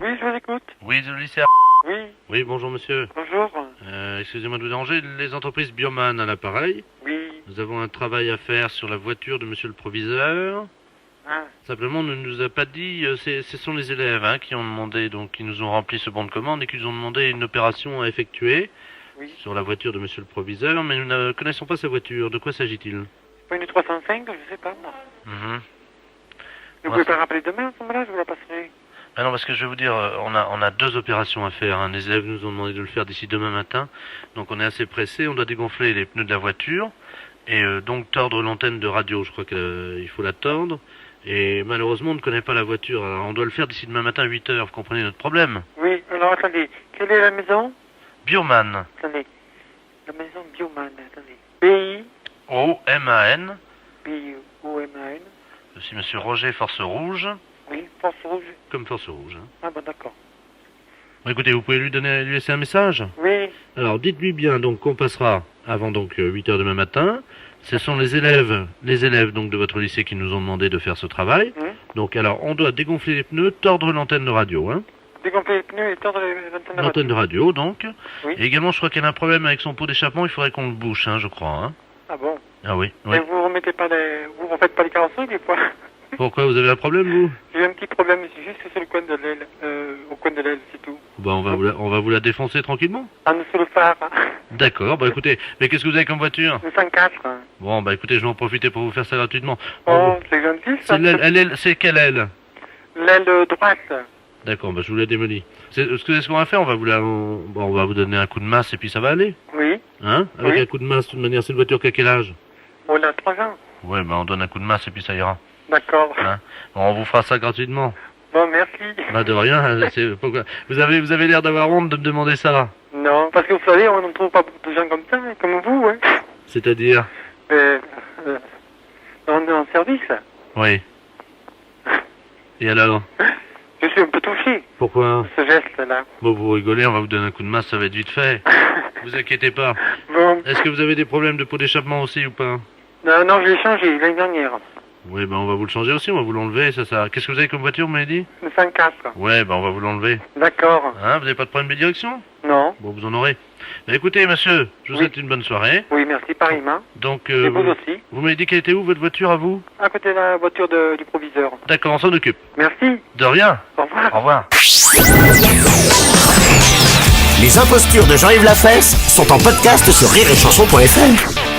Oui, je vous écoute. Oui, de lycée. Oui, Oui, bonjour monsieur. bonjour. Excusez-moi de vous déranger, les entreprises Bioman à l'appareil. Oui. Nous avons un travail à faire sur la voiture de monsieur le proviseur. Ah, Simplement, on ne nous a pas dit, ce sont les élèves qui ont demandé, donc qui nous ont rempli ce bon de commande et qui nous ont demandé une opération à effectuer oui. sur la voiture de monsieur le proviseur, mais nous ne connaissons pas sa voiture. De quoi s'agit-il? Pas une 305, je sais pas, moi. Mhm. Vous Ouais, pouvez pas rappeler demain, à ce moment-là, je vous la passerai. Ah non, parce que je vais vous dire, on a deux opérations à faire. Les élèves nous ont demandé de le faire d'ici demain matin. Donc on est assez pressé. On doit dégonfler les pneus de la voiture. Et donc tordre l'antenne de radio. Je crois qu'il faut la tordre. Et malheureusement, on ne connaît pas la voiture. Alors on doit le faire d'ici demain matin à 8h. Vous comprenez notre problème? Oui, alors attendez. Quelle est la maison? Bioman. Attendez. La maison Bioman, attendez. B-I... O-M-A-N. B-I-O-M-A-N. Je suis monsieur Roger Force Rouge. Oui, Force Rouge. Comme Force Rouge. Ah bon, d'accord. Bon, écoutez, vous pouvez lui laisser un message? Oui, Alors, dites-lui bien donc qu'on passera avant donc 8h demain matin. Ce sont les élèves donc de votre lycée qui nous ont demandé de faire ce travail. Donc, alors, on doit dégonfler les pneus, tordre l'antenne de radio, dégonfler les pneus et tordre l'antenne de L'antenne de radio, donc. Oui. Et également, je crois qu'il y a un problème avec son pot d'échappement. Il faudrait qu'on le bouche, je crois. Ah bon? Ah oui. Oui. Et vous remettez pas les... Vous refaites pas les carrosseries, des fois? Pourquoi vous avez un problème, vous? J'ai un petit problème, c'est juste sur le coin de l'aile. Au coin de l'aile, c'est tout. Bah, on va vous la défoncer tranquillement. En dessous le phare. D'accord. Bah, écoutez, mais qu'est-ce que vous avez comme voiture? Le 104. Bon, bah, écoutez, je vais en profiter pour vous faire ça gratuitement. Oh, c'est gentil, ça. C'est l'aile, c'est quelle aile? L'aile droite. D'accord, bah je vous la démolis. Ce qu'on va faire, on va vous donner un coup de masse et puis ça va aller. Oui. Avec Oui. un coup de masse, de toute manière, c'est une voiture qui a quel âge? On a 3 ans. Ouais, bah on donne un coup de masse et puis ça ira. D'accord. Bon, on vous fera ça gratuitement. Bon, merci. Bah de rien, pourquoi vous avez l'air d'avoir honte de me demander ça. Non, parce que vous savez, on ne trouve pas beaucoup de gens comme ça, comme vous, hein. C'est-à-dire? On est en service. Oui. Et alors? Je suis un peu touché, Pourquoi? ce geste-là. Bon, vous rigolez, on va vous donner un coup de masse, ça va être vite fait. Vous inquiétez pas. Bon. Est-ce que vous avez des problèmes de pot d'échappement aussi ou pas? Non, je l'ai changé l'année dernière. Oui, bah on va vous le changer aussi, on va vous l'enlever, ça. Qu'est-ce que vous avez comme voiture, vous m'avez dit? Le 104. Ouais, bah on va vous l'enlever. D'accord. Vous n'avez pas de problème de direction? Non. Bon, vous en aurez. Bah, écoutez, monsieur, je vous Oui. souhaite une bonne soirée. Oui, merci, pareillement. Donc, Et vous aussi. vous m'avez dit qu'elle était où, votre voiture, à vous? À côté de la voiture du proviseur. D'accord, on s'en occupe. Merci. De rien. Au revoir. Au revoir. Les impostures de Jean-Yves Lafesse sont en podcast sur rireetchanson.fr.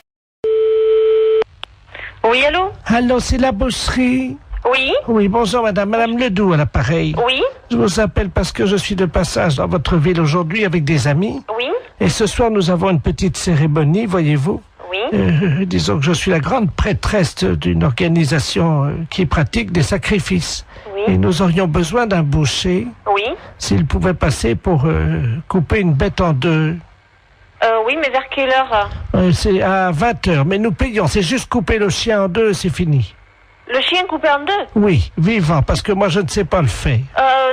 Oui, allô? Allô, c'est la boucherie. Oui? Oui, bonjour madame Ledoux à l'appareil. Oui? Je vous appelle parce que je suis de passage dans votre ville aujourd'hui avec des amis. Oui? Et ce soir, nous avons une petite cérémonie, voyez-vous. Oui? Disons que je suis la grande prêtresse d'une organisation qui pratique des sacrifices. Oui? Et nous aurions besoin d'un boucher, Oui? s'il pouvait passer pour couper une bête en deux. Oui, mais vers quelle heure? C'est à 20h, mais nous payons. C'est juste couper le chien en deux, c'est fini. Le chien coupé en deux? Oui, vivant, parce que moi je ne sais pas le faire.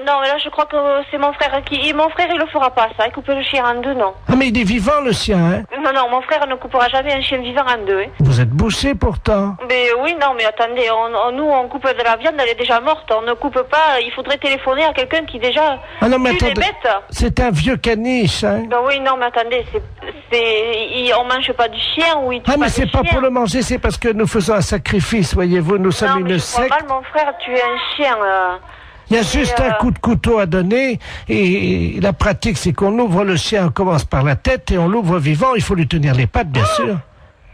Non, mais là, je crois que c'est mon frère qui... Mon frère, il le fera pas, ça. Couper le chien en deux, non. Ah, mais il est vivant, le sien, hein? Non, mon frère ne coupera jamais un chien vivant en deux, hein. Vous êtes bouché, pourtant. Mais oui, non, mais attendez, nous, on coupe de la viande, elle est déjà morte. On ne coupe pas, il faudrait téléphoner à quelqu'un qui déjà Ah non, mais tue les attendez, bêtes. c'est un vieux caniche, hein? Ben oui, non, mais attendez, on mange pas du chien ou il tue Ah, mais pas c'est des pas chiens. pour le manger, c'est parce que nous faisons un sacrifice, voyez-vous, nous sommes Non, mais une je crois secte. mal, mon frère, tuer un chien. Il y a juste un coup de couteau à donner, et la pratique, c'est qu'on ouvre le chien, on commence par la tête, et on l'ouvre vivant, il faut lui tenir les pattes, bien sûr.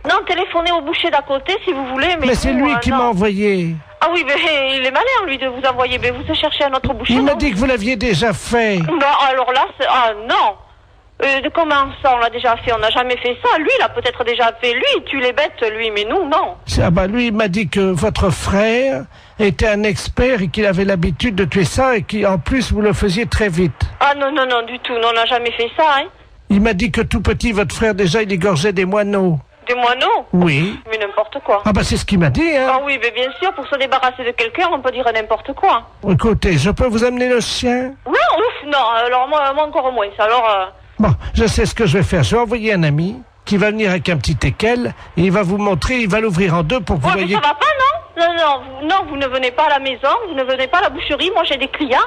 Non, téléphonez au boucher d'à côté si vous voulez, mais... Mais c'est vous, lui qui non. m'a envoyé. Ah oui, mais il est malin, lui, de vous envoyer. Mais vous cherchez un autre boucher, Il m'a non? dit que vous l'aviez déjà fait. Non, alors là, ah non. Comment ça, on l'a déjà fait? On n'a jamais fait ça. Lui, il a peut-être déjà fait. Lui, il tue les bêtes, lui, mais nous, non. Ah bah lui, il m'a dit que votre frère était un expert et qu'il avait l'habitude de tuer ça et qu'en plus, vous le faisiez très vite. Ah non, du tout. Non, on n'a jamais fait ça, hein. Il m'a dit que tout petit, votre frère, déjà, il égorgeait des moineaux. Des moineaux? Oui. Mais n'importe quoi. Ah bah c'est ce qu'il m'a dit, hein. Ah oui, mais bien sûr, pour se débarrasser de quelqu'un, on peut dire n'importe quoi. Écoutez, je peux vous amener le chien? Non, ouf, non. Alors moi encore moins. Alors... Bon, je sais ce que je vais faire. Je vais envoyer un ami qui va venir avec un petit équel et il va vous montrer, il va l'ouvrir en deux pour que vous Ouais, mais voyez... ça va pas, non? Non, vous ne venez pas à la maison, vous ne venez pas à la boucherie. Moi, j'ai des clients.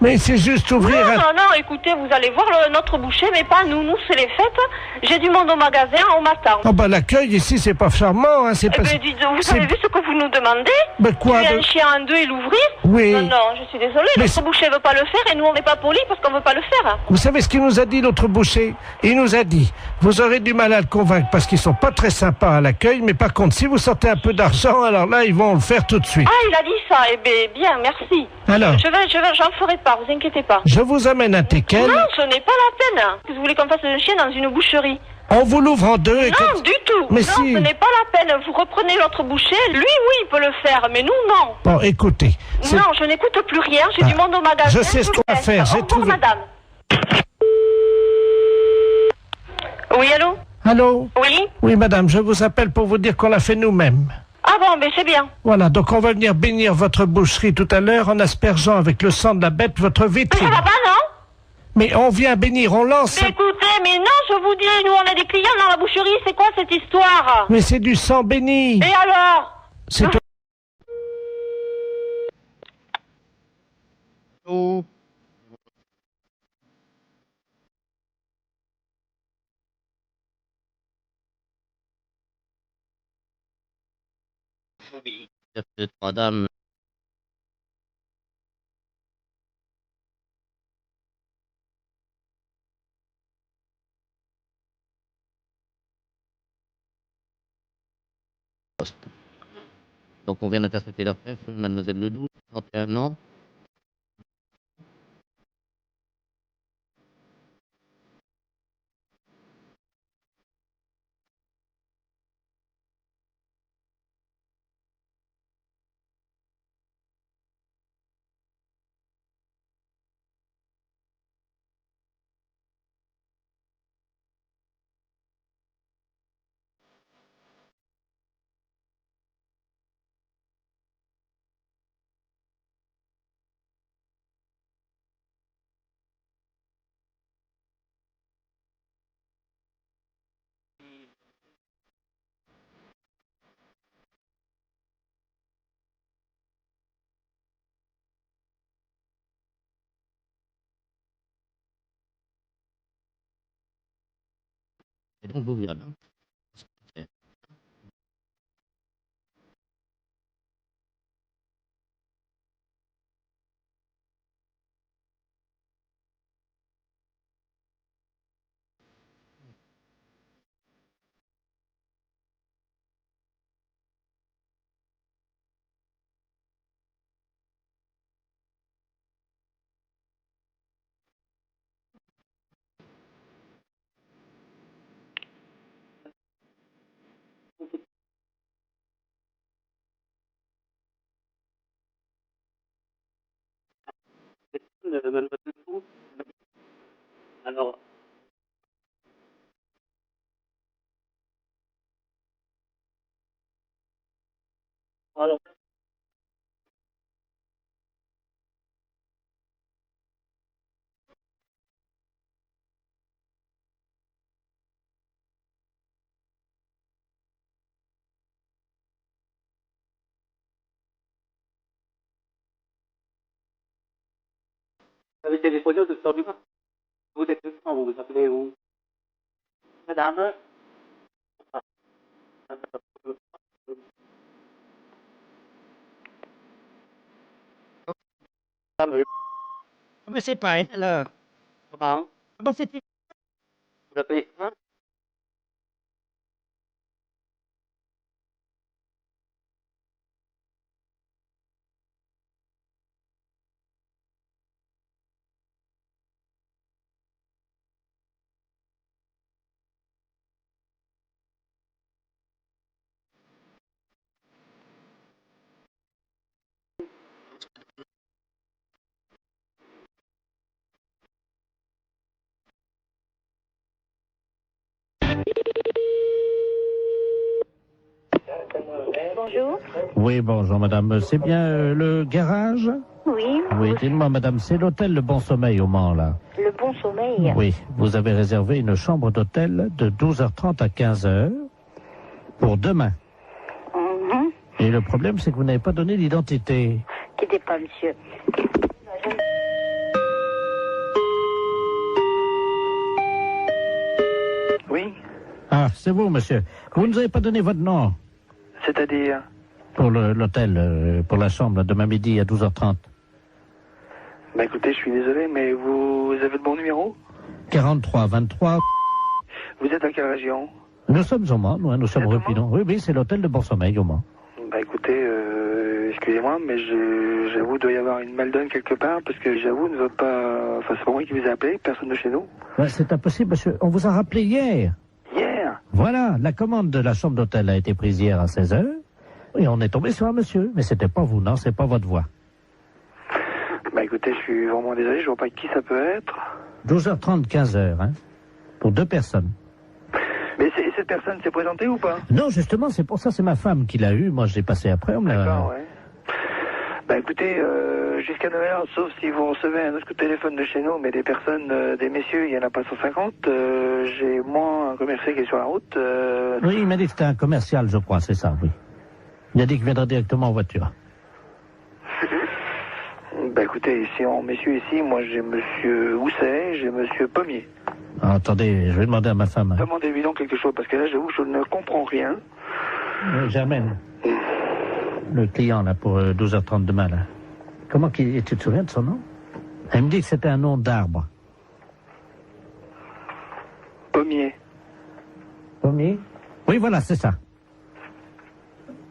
Mais c'est juste ouvrir un... Non, écoutez, vous allez voir notre boucher, mais pas nous. Nous, c'est les fêtes. J'ai du monde au magasin, on m'attend. Oh bah l'accueil ici, c'est pas charmant, hein, c'est pas... Vous avez vu ce que vous nous demandez? Ben quoi? Tuer un chien en deux et l'ouvrir? Oui. Non, je suis désolée, notre boucher veut pas le faire et nous, on n'est pas polis parce qu'on veut pas le faire. Vous savez ce qu'il nous a dit, l'autre boucher? Il nous a dit, vous aurez du mal à le convaincre parce qu'ils sont pas très sympas à l'accueil, mais par contre, si vous sortez un peu d'argent, alors là, ils vont le faire tout de suite. Ah, il a dit ça, eh bien, merci. Alors? J'en ferai pas, vous inquiétez pas. Je vous amène un teckel. Non, ce n'est pas la peine. Vous voulez qu'on fasse un chien dans une boucherie? On vous l'ouvre en deux et... Non, du tout. Mais non, si. Ce n'est pas la peine. Vous reprenez l'autre boucher. Lui, oui, il peut le faire, mais nous, non. Bon, écoutez. Non, je n'écoute plus rien. J'ai du monde au magasin. Je sais ce qu'on va faire. Au revoir, madame. Oui, allô? Allô? Oui? Oui, madame, je vous appelle pour vous dire qu'on l'a fait nous-mêmes. Ah bon, mais c'est bien. Voilà, donc on va venir bénir votre boucherie tout à l'heure en aspergeant avec le sang de la bête votre Mais vitrine. ça va pas, non? Mais on vient bénir, on lance... Mais écoutez, mais non, je vous dis, nous, on a des clients dans la boucherie. C'est quoi cette histoire? Mais c'est du sang béni. Et alors? C'est... Oh. Oui, peut-être madame. Donc on vient d'intercepter la fête, mademoiselle Ledoux, 31 ans. Et donc vous verrez bien. Alors, vous avez téléphoné au docteur Dumas. Vous êtes le sang, vous vous appelez où? Madame? Mais c'est pas elle, alors. Comment? Bon, c'était... Vous appelez, hein? Bonjour. Oui, bonjour madame, c'est bien le garage? Oui. Oui, dites-moi madame, c'est l'hôtel Le Bon Sommeil au Mans là? Le Bon Sommeil. Oui, vous avez réservé une chambre d'hôtel de 12h30 à 15h pour demain. Mhm. Et le problème, c'est que vous n'avez pas donné l'identité. Quittez pas, monsieur. Ah, c'est vous, monsieur. Vous ne nous avez pas donné votre nom C'est-à-dire? pour l'hôtel, pour la chambre, demain midi à 12h30. Bah écoutez, je suis désolé, mais vous avez le bon numéro? 43 23. Vous êtes à quelle région? Nous sommes au Mans, nous sommes Vous êtes rue au Mans? Pinon. Oui, oui, c'est l'hôtel de Bon Sommeil au Mans. Bah écoutez, excusez-moi, mais j'avoue, il doit y avoir une maldonne quelque part, parce que j'avoue, nous autres pas... Enfin, c'est pas moi qui vous ai appelé, personne de chez nous. Ouais, c'est impossible, monsieur. On vous a rappelé hier. Hier? Voilà, la commande de la chambre d'hôtel a été prise hier à 16h. Et on est tombé sur un monsieur. Mais c'était pas vous, non, c'est pas votre voix. Bah écoutez, je suis vraiment désolé, je vois pas qui ça peut être. 12h30, 15h, hein. Pour 2 personnes. Mais cette personne s'est présentée ou pas? Non, justement, c'est pour ça, c'est ma femme qui l'a eu. Moi, je l'ai passé après. On me l'a... D'accord, ouais. Bah écoutez, jusqu'à 9h, sauf si vous recevez un autre coup de téléphone de chez nous, mais des personnes, des messieurs, il y en a pas 150. J'ai moi un commercial qui est sur la route. Oui, il m'a dit que c'était un commercial, je crois, c'est ça, oui. Il a dit qu'il viendrait directement en voiture. Bah écoutez, si en messieurs ici, moi j'ai monsieur Housset, j'ai monsieur Pommier. Ah, attendez, je vais demander à ma femme. Hein. Demandez-lui donc quelque chose, parce que là, j'avoue, je ne comprends rien. Germaine, le client, là, pour 12h30 demain, là. Comment qu'il... Tu te souviens de son nom? Elle me dit que c'était un nom d'arbre. Pommier. Pommier? Oui, voilà, c'est ça.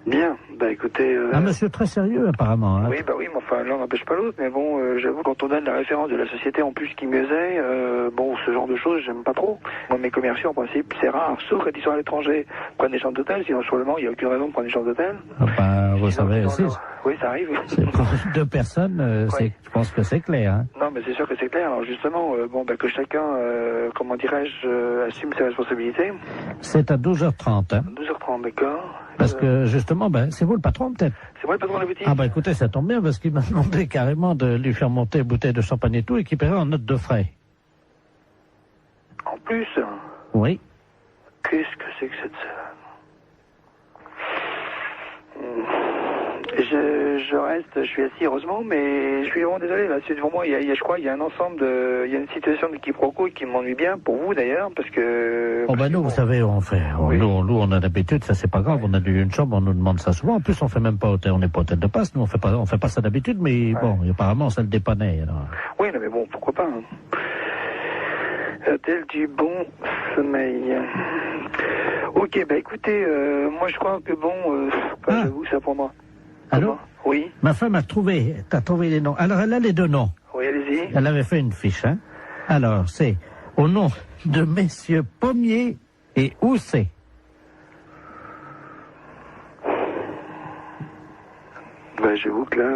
Bien, bah écoutez... Un monsieur très sérieux, apparemment. Hein. Oui, bah oui, mais enfin, l'un n'empêche pas l'autre, mais bon, j'avoue, quand on donne la référence de la société en plus qui mieux est, bon, ce genre de choses, j'aime pas trop. Moi, mes commerciaux, en principe, c'est rare, sauf quand ils sont à l'étranger, prennent des chambres d'hôtel, sinon sur le Mans, il n'y a aucune raison de prendre des chambres d'hôtel. Ah, bah, vous Sinon, savez, sinon, aussi, oui, ça arrive. c'est pour 2 personnes, Ouais. je pense que c'est clair. Hein. Non, mais c'est sûr que c'est clair. Alors justement, bon, bah, que chacun, comment dirais-je, assume ses responsabilités. C'est à 12h30. Hein. 12h30, d'accord. Parce que, justement, ben, c'est vous le patron, peut-être? C'est moi le patron de la boutique. Ah, bah écoutez, ça tombe bien, parce qu'il m'a demandé carrément de lui faire monter une bouteille de champagne et tout, et qu'il paierait en note de frais. En plus, Oui. qu'est-ce que c'est que cette je reste, je suis assis heureusement, mais je suis vraiment désolé là. C'est devant moi, je crois, il y a un ensemble de, il y a une situation de quiproquo qui m'ennuie bien pour vous d'ailleurs, parce que. Oh, ben nous, vous savez, on fait, Oui. nous, on a l'habitude, ça c'est pas grave, on a une chambre, on nous demande ça souvent. En plus, on fait même pas hôtel, on n'est pas hôtel de passe, nous, on fait pas ça d'habitude, mais bon, apparemment, ça le dépannait, alors. Oui, non, mais bon, pourquoi pas. Hein. Hôtel du Bon Sommeil. Ok, bah écoutez, moi je crois que bon, j'avoue, ça pour moi. Allô? Comment? Oui. Ma femme t'as trouvé les noms. Alors, elle a les 2 noms. Oui, allez-y. Elle avait fait une fiche, hein. Alors, c'est au nom de messieurs Pommier et Housset. Bah j'avoue que là,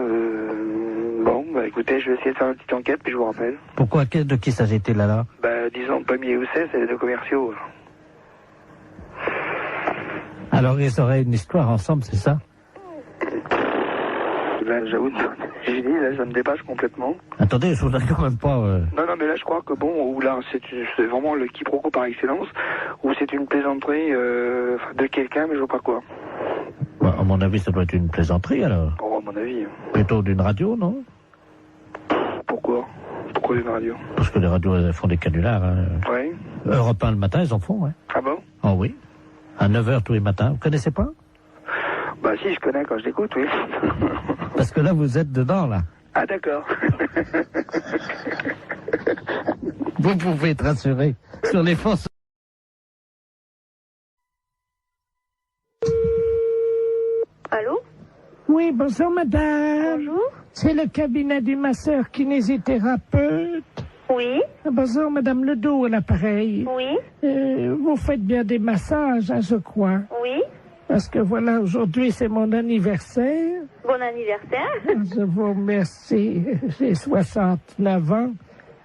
bon, bah écoutez, je vais essayer de faire une petite enquête, puis je vous rappelle. Pourquoi, de qui s'agit-il alors? Bah disons, Pommier et Housset, c'est les 2 commerciaux. Alors, ils auraient une histoire ensemble, c'est ça? Là, j'avoue, j'ai dit, là, ça me dépasse complètement. Attendez, je voudrais quand même pas... Non, non, mais là, je crois que bon, ou là, c'est vraiment le quiproquo par excellence, ou c'est une plaisanterie de quelqu'un, mais je vois pas quoi. Bah, à mon avis, ça doit être une plaisanterie, alors. Oh, à mon avis. Plutôt d'une radio, non? Pourquoi? Pourquoi une radio? Parce que les radios, elles font des canulars. Hein. Oui. Europe 1 le matin, ils en font, ouais. Ah bon? Oh oui. À 9h tous les matins. Vous connaissez pas? Bah si, je connais quand je l'écoute, oui. Parce que là, vous êtes dedans, là. Ah d'accord. Vous pouvez être rassuré sur les forces. Allô? Oui, bonjour madame. Bonjour. C'est le cabinet du masseur kinésithérapeute. Oui, Bonjour madame Ledoux à l'appareil. oui, Vous faites bien des massages, hein, je crois. oui. Parce que voilà, aujourd'hui c'est mon anniversaire. Bon anniversaire. Je vous remercie. J'ai 69 ans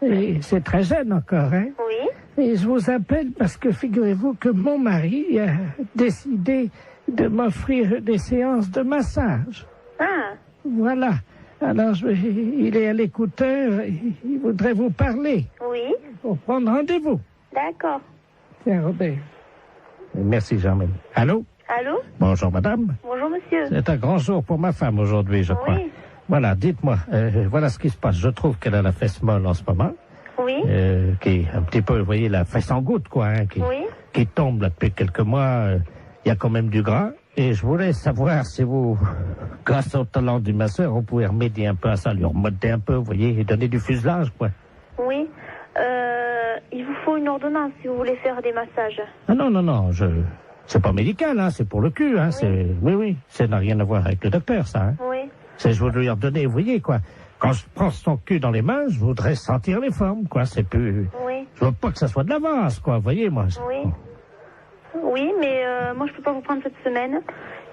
et c'est très jeune encore, hein. Oui, Et je vous appelle parce que figurez-vous que mon mari a décidé de m'offrir des séances de massage. ah, Voilà. Alors, il est à l'écouteur, il voudrait vous parler oui, pour prendre rendez-vous. d'accord. Tiens, Robert. Merci, Germaine. Allô? Allô? Bonjour, madame. Bonjour monsieur. C'est un grand jour pour ma femme aujourd'hui, je crois. Oui, Voilà, dites-moi, voilà ce qui se passe. Je trouve qu'elle a la fesse molle en ce moment, oui, qui est un petit peu, vous voyez, la fesse en goutte, quoi. Hein, oui, qui tombe là depuis quelques mois. Il y a quand même du gras. Et je voulais savoir si vous, grâce au talent du masseur, on pouvait remédier un peu à ça, lui remonter un peu, vous voyez, et donner du fuselage, quoi. Oui. Il vous faut une ordonnance si vous voulez faire des massages. Ah non, c'est pas médical, hein, c'est pour le cul, hein, oui, ça n'a rien à voir avec le docteur, ça, hein. Oui. C'est, je veux lui redonner, vous voyez, quoi. Quand je prends son cul dans les mains, je voudrais sentir les formes, quoi, c'est plus... Oui. Je veux pas que ça soit de l'avance, quoi, vous voyez, moi. Oui. Oui, mais moi je peux pas vous prendre cette semaine.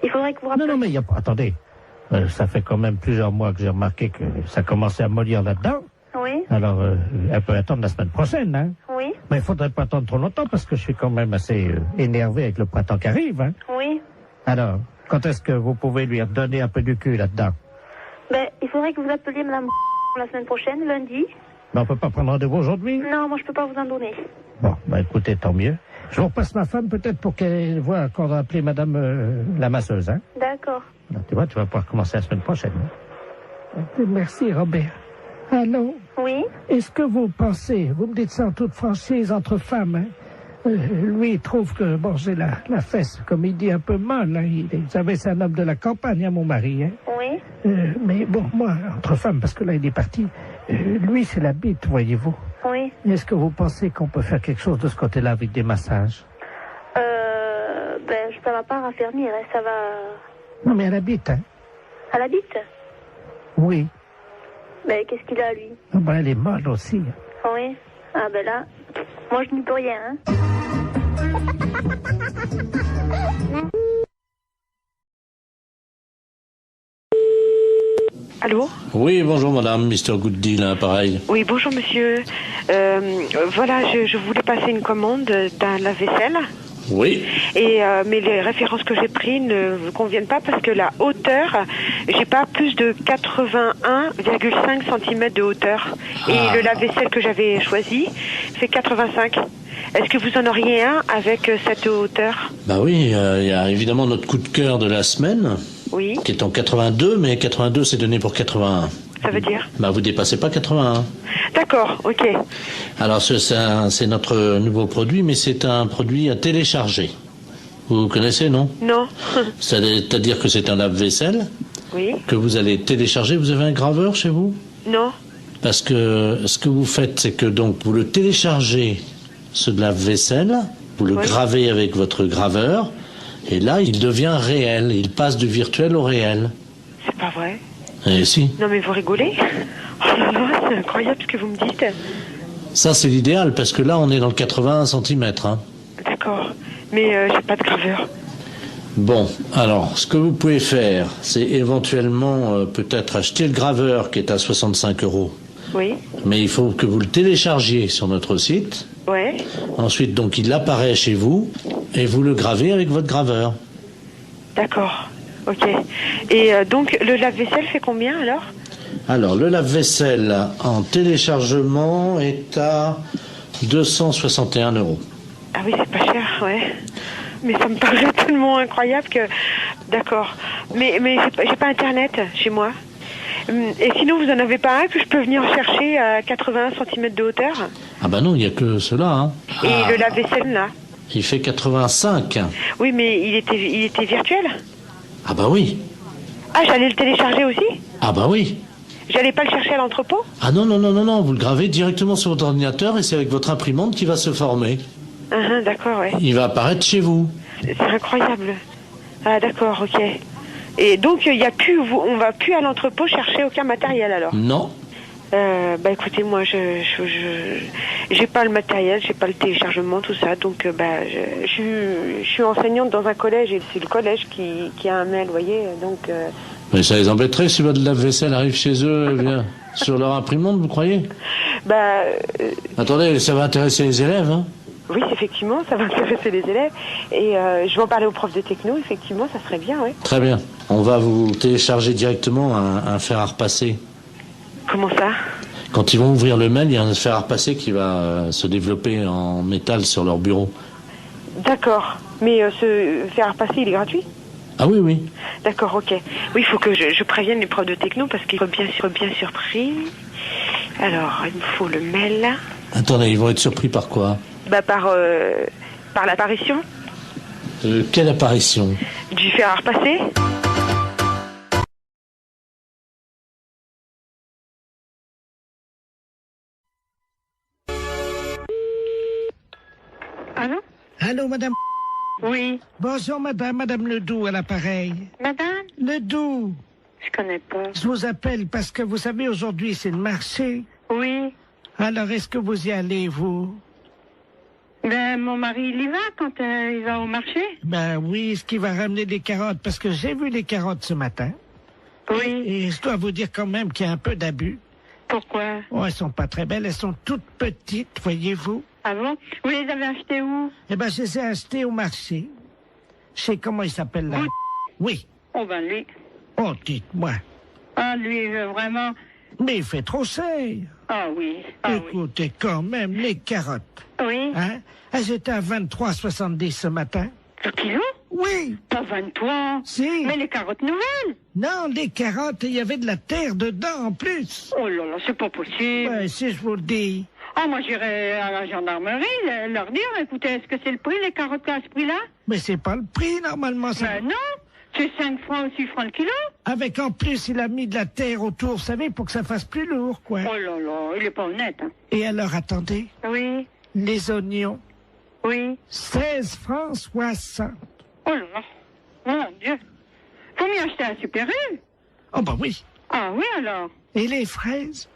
Il faudrait que vous rappeliez... Non, mais il y a pas... Attendez, ça fait quand même plusieurs mois que j'ai remarqué que ça commençait à mollir là-dedans. Oui. Alors, elle peut attendre la semaine prochaine, hein. Oui. Mais il faudrait pas attendre trop longtemps parce que je suis quand même assez énervé avec le printemps qui arrive, hein. Oui. Alors, quand est-ce que vous pouvez lui redonner un peu du cul là-dedans? Ben, il faudrait que vous appeliez madame la semaine prochaine, lundi. Mais on peut pas prendre rendez-vous aujourd'hui? Non, moi je peux pas vous en donner. Bon, écoutez, tant mieux. Je vous repasse ma femme peut-être pour qu'elle voit qu'on va appeler madame la masseuse, hein. D'accord. Non, tu vois, tu vas pouvoir commencer la semaine prochaine. Hein. Merci, Robert. Allô? Oui. Est-ce que vous pensez, vous me dites ça en toute franchise entre femmes, hein? Lui, il trouve que, bon, j'ai la fesse, comme il dit, un peu molle, hein. Vous savez, c'est un homme de la campagne, hein, mon mari, hein. Oui. Mais bon, moi, entre femmes, parce que là, il est parti, lui, c'est la bite, voyez-vous. Oui. Est-ce que vous pensez qu'on peut faire quelque chose de ce côté-là avec des massages? Ben, ça va pas raffermir, hein, ça va... Non, mais elle habite, hein? À la bite? Oui. Ben, qu'est-ce qu'il a, lui? Ah ben, elle est molle aussi. Oui. Ah ben là, moi je n'y peux rien, hein. Allô? Oui, bonjour madame, Mr. Good Deal, hein, pareil. Oui, bonjour monsieur. Voilà, je voulais passer une commande d'un lave-vaisselle. Oui. Mais les références que j'ai prises ne vous conviennent pas parce que la hauteur, j'ai pas plus de 81,5 cm de hauteur. Et le lave-vaisselle que j'avais choisi fait 85. Est-ce que vous en auriez un avec cette hauteur? Bah oui, il y a évidemment notre coup de cœur de la semaine. Oui. Qui est en 82, mais 82 c'est donné pour 81. Ça veut dire? Bah vous dépassez pas 81. D'accord, ok. Alors c'est notre nouveau produit, mais c'est un produit à télécharger. Vous connaissez, non? Non. C'est-à-dire que c'est un lave-vaisselle. Oui. Que vous allez télécharger. Vous avez un graveur chez vous? Non. Parce que ce que vous faites, c'est que donc vous le téléchargez, ce lave-vaisselle, vous le gravez avec votre graveur, et là il devient réel. Il passe du virtuel au réel. C'est pas vrai? Eh si. Non mais vous rigolez? Oh là là, c'est incroyable ce que vous me dites. Ça c'est l'idéal parce que là on est dans le 81 cm. Hein. D'accord, mais j'ai pas de graveur. Bon, alors ce que vous pouvez faire, c'est éventuellement peut-être acheter le graveur qui est à 65 €. Oui. Mais il faut que vous le téléchargiez sur notre site. Ouais. Ensuite donc il apparaît chez vous et vous le gravez avec votre graveur. D'accord. Ok. Et donc, le lave-vaisselle fait combien, alors? Alors, le lave-vaisselle en téléchargement est à 261 €. Ah oui, c'est pas cher, ouais. Mais ça me paraît tellement incroyable que... D'accord. Mais j'ai pas Internet chez moi. Et sinon, vous en avez pas un que je peux venir chercher à 81 cm de hauteur? Ah bah non, il n'y a que cela, hein. Et le lave-vaisselle, là? Il fait 85. Oui, mais il était virtuel? Ah bah oui. Ah, j'allais le télécharger aussi? Ah bah oui. J'allais pas le chercher à l'entrepôt? Ah non, vous le gravez directement sur votre ordinateur et c'est avec votre imprimante qui va se former. D'accord, ouais. Il va apparaître chez vous. C'est incroyable. Ah d'accord, ok. Et donc, on va plus à l'entrepôt chercher aucun matériel alors? Non. Bah écoutez, moi j'ai pas le matériel, j'ai pas le téléchargement, tout ça, donc je suis enseignante dans un collège et c'est le collège qui a un mail, vous voyez, donc... Mais ça les embêterait si votre lave-vaisselle arrive chez eux bien, sur leur imprimante, vous croyez? Bah... Attendez, ça va intéresser les élèves, hein? Oui, effectivement, ça va intéresser les élèves et je vais en parler aux profs de techno, effectivement, ça serait bien, oui. Très bien. On va vous télécharger directement un fer à repasser. Comment ça? Quand ils vont ouvrir le mail, il y a un fer à repasser qui va se développer en métal sur leur bureau. D'accord. Mais ce fer à repasser, il est gratuit? Ah oui, oui. D'accord, ok. Oui, il faut que je prévienne les profs de techno parce qu'ils sont bien surpris. Alors, il me faut le mail. Attendez, ils vont être surpris par quoi? Bah par Par l'apparition Quelle apparition? du fer à repasser. Allô? Allô, madame? Oui. Bonjour, madame Ledoux à l'appareil. Madame? Ledoux, Je connais pas. je vous appelle parce que vous savez, aujourd'hui, c'est le marché. Oui. Alors, est-ce que vous y allez, vous? Ben, mon mari, il y va quand il va au marché? Ben oui, est-ce qu'il va ramener des carottes? Parce que j'ai vu les carottes ce matin. Oui. Et je dois vous dire quand même qu'il y a un peu d'abus. Pourquoi? Oh, elles sont pas très belles, elles sont toutes petites, voyez-vous. Ah bon? Vous les avez achetées où? Eh ben, je les ai achetées au marché. Je sais comment il s'appelle là. Oui. Oh ben lui. Oh, dites-moi. Ah lui, vraiment. Mais il fait trop cher. Ah oui. Ah Écoutez, quand même, les carottes. oui. Hein? Elles étaient à 23,70 ce matin. Le kilo? Oui. Pas 23. Si. Mais les carottes nouvelles? Non, les carottes, il y avait de la terre dedans en plus. Oh là là, c'est pas possible. Ouais, si je vous le dis. Ah, moi j'irai à la gendarmerie leur dire, écoutez, est-ce que c'est le prix, les carottes à ce prix-là? Mais c'est pas le prix, normalement. Ça... Ben non, c'est 5 francs ou 6 francs le kilo. Avec en plus, il a mis de la terre autour, vous savez, pour que ça fasse plus lourd, quoi. Oh là là, il est pas honnête. Hein. Et alors, attendez. Oui, Les oignons, oui. 16 francs 60. Oh là là, mon Dieu. Faut m'y acheter un Super U. Oh bah oui. Ah oui alors. Et les fraises,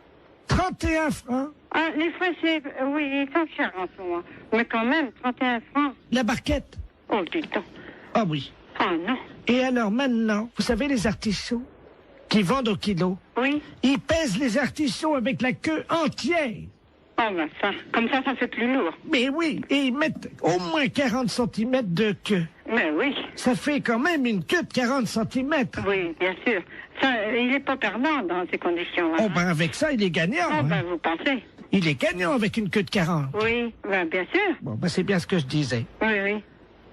31 francs. Ah, les frais, c'est... Oui, ils sont chers en ce moment. Mais quand même, 31 francs. La barquette. Oh, dis donc. Ah oui. Ah non. Et alors maintenant, vous savez les artichauts qui vendent au kilo? Oui. Ils pèsent les artichauts avec la queue entière. Oh ben ça, comme ça fait plus lourd. Mais oui, et ils mettent au moins 40 cm de queue. Mais oui. Ça fait quand même une queue de 40 cm. Oui, bien sûr. Ça, il n'est pas perdant dans ces conditions-là. Oh ben avec ça, il est gagnant. Oh ben hein. vous pensez? Il est gagnant avec une queue de 40. Oui, ben bien sûr. Bon, ben c'est bien ce que je disais. Oui, oui.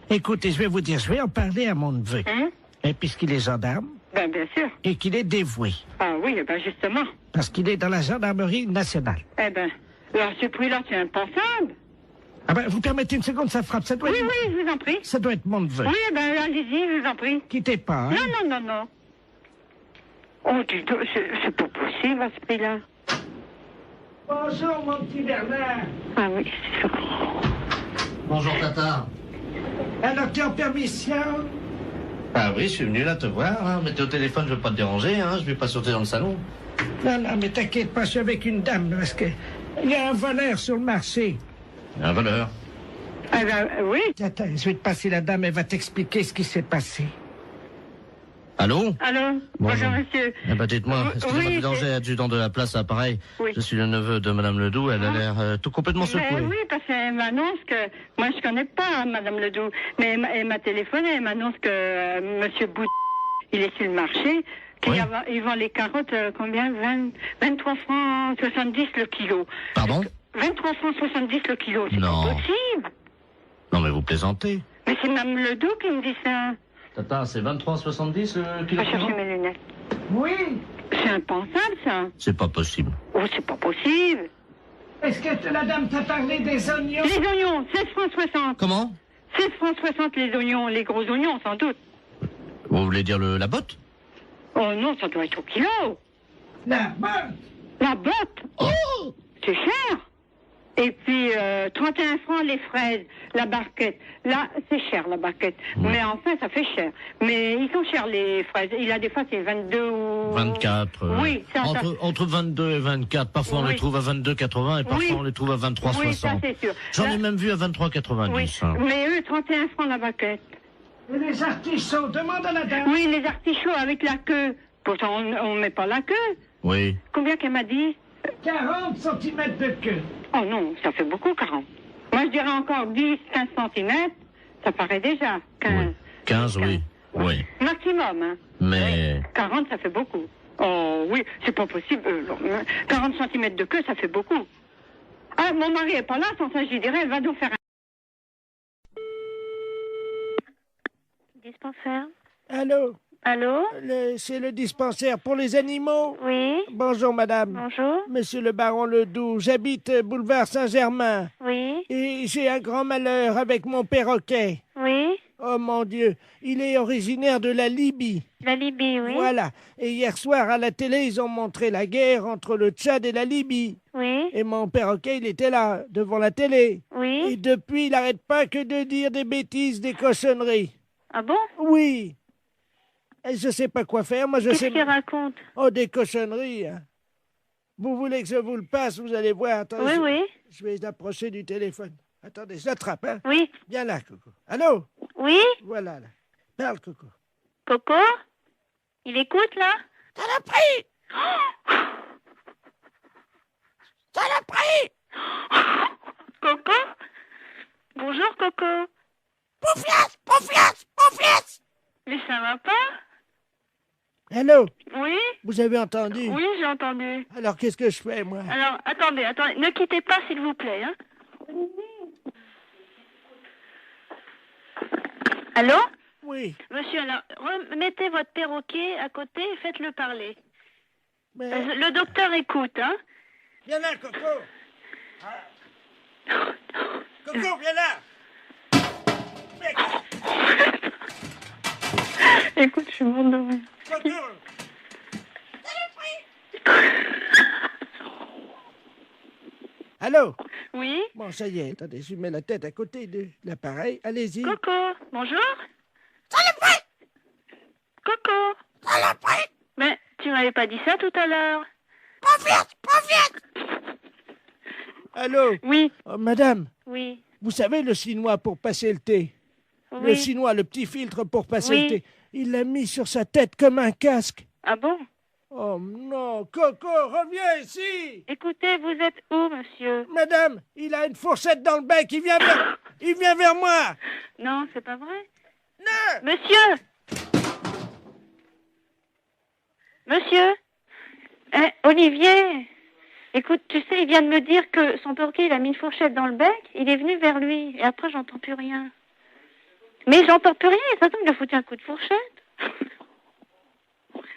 Écoutez, je vais vous dire, je vais en parler à mon neveu. Hein? Et puisqu'il est gendarme Ben bien sûr. et qu'il est dévoué. Ah oui, ben justement. Parce qu'il est dans la gendarmerie nationale. Eh ben, alors ce prix-là, c'est impensable. Ah ben, vous permettez une seconde, ça frappe. Ça doit Oui, être... oui, je vous en prie. Ça doit être mon neveu. Oui, eh ben allez-y, je vous en prie. Quittez pas, hein. Non, non, non, non. Oh, dis donc, c'est pas possible à ce prix-là. Bonjour, mon petit Bernard. Ah oui, c'est ça. Bonjour, Tata. Alors, tu es en permission? Ah oui, je suis venu là te voir, hein. Mais t'es au téléphone, je veux pas te déranger, hein. Je vais pas sauter dans le salon. Non, non, mais t'inquiète pas, je suis avec une dame, parce que il y a un voleur sur le marché. Un voleur. Ah ben oui. Attends, je vais te passer la dame, elle va t'expliquer ce qui s'est passé. Allô? Allô? Bonjour, monsieur. Eh ben, dites-moi, excusez-moi Oui, du danger, adjudant de la place, appareil. Oui. Je suis le neveu de Madame Ledoux, elle a l'air tout complètement secouée. Mais oui, parce qu'elle m'annonce que... Moi, je connais pas Madame Ledoux, mais elle m'a téléphoné, elle m'annonce que Monsieur Bout, il est sur le marché, qu'il Oui. il vend les carottes, combien? 23 francs 70 le kilo. Pardon? 23 francs 70 le kilo, c'est Non. pas possible. Non, mais vous plaisantez. Mais c'est Madame Ledoux qui me dit ça. Tata, c'est 23,70 le Je kilo vais chercher mes lunettes. Oui. C'est impensable, ça. C'est pas possible. Oh, c'est pas possible. Est-ce que la dame t'a parlé des oignons? Les oignons, 16 francs 60. Comment? 16 francs 60 les oignons, les gros oignons, sans doute. Vous voulez dire la botte? Oh non, ça doit être au kilo. La botte. La botte. Oh! C'est cher. Et puis, 31 francs les fraises, la barquette. Là, c'est cher, la barquette. Mais enfin, ça fait cher. Mais ils sont chers, les fraises. Il a des fois, c'est 22 ou... 24. Oui, ça... Entre 22 et 24. Parfois, on Oui. les trouve à 22,80 et parfois, Oui. on les trouve à 23,60. Oui, ça, c'est sûr. J'en Là- ai même vu à 23,90. Oui, hein. mais eux, 31 francs la barquette. Et les artichauts, demande à la dame. Oui, les artichauts avec la queue. Pourtant, on met pas la queue. Oui. Combien qu'elle m'a dit? 40 cm de queue. Oh non, ça fait beaucoup, 40. Moi, je dirais encore 10, 15 centimètres. Ça paraît déjà. 15. Oui. 15, oui. Oui. Maximum, hein. Mais... 40, ça fait beaucoup. Oh oui, c'est pas possible. 40 centimètres de queue, ça fait beaucoup. Ah, mon mari est pas là, sans ça, je dirais, elle va donc faire un... Dispensaire. Allô? Allô? C'est le dispensaire pour les animaux? Oui. Bonjour, madame. Bonjour. Monsieur le baron Ledoux, j'habite boulevard Saint-Germain. Oui. Et j'ai un grand malheur avec mon perroquet. Oui. Oh mon Dieu, il est originaire de la Libye. La Libye, oui. Voilà. Et hier soir, à la télé, ils ont montré la guerre entre le Tchad et la Libye. Oui. Et mon perroquet, il était là, devant la télé. Oui. Et depuis, il n'arrête pas que de dire des bêtises, des cochonneries. Ah bon? Oui. Et je sais pas quoi faire, moi je sais... Qu'est-ce qu'il raconte? Oh, des cochonneries, hein. Vous voulez que je vous le passe, vous allez voir. Attendez, Oui. Je vais l'approcher du téléphone. Attendez, je l'attrape, hein. Oui. Viens là, Coco. Allô? Oui. Voilà, là. Parle, Coco. Coco? Il écoute, là? Saloperie! Saloperie! Coco? Bonjour, Coco. Poufias! Poufias! Poufias! Mais ça va pas? Allô? Oui. Vous avez entendu? Oui, j'ai entendu. Alors, qu'est-ce que je fais, moi? Alors, attendez. Ne quittez pas, s'il vous plaît, hein. Allô? Oui. Monsieur, alors, remettez votre perroquet à côté et faites-le parler. Mais... Le docteur écoute, hein. Viens là, Coco. Ah. Coco, viens là. Écoute, je suis morte de rire. Coco. Allô? Oui? Bon, ça y est, attendez, je mets la tête à côté de l'appareil. Allez-y. Coco, bonjour? Saloperie! Coco! Saloperie! Mais tu m'avais pas dit ça tout à l'heure. Pas vite! Allô? Oui. Oh, madame, Oui. vous savez le chinois pour passer le thé? Oui. Le chinois, le petit filtre pour passer Oui. le thé. Il l'a mis sur sa tête comme un casque. Ah bon? Oh non, Coco, reviens ici! Écoutez, vous êtes où, monsieur? Madame, il a une fourchette dans le bec, il vient vers moi! Non, c'est pas vrai. Non! Monsieur! Monsieur? Olivier! Écoute, tu sais, il vient de me dire que son perroquet, il a mis une fourchette dans le bec, il est venu vers lui, et après, j'entends plus rien. Mais j'entends plus rien, ça tombe, il a foutu un coup de fourchette.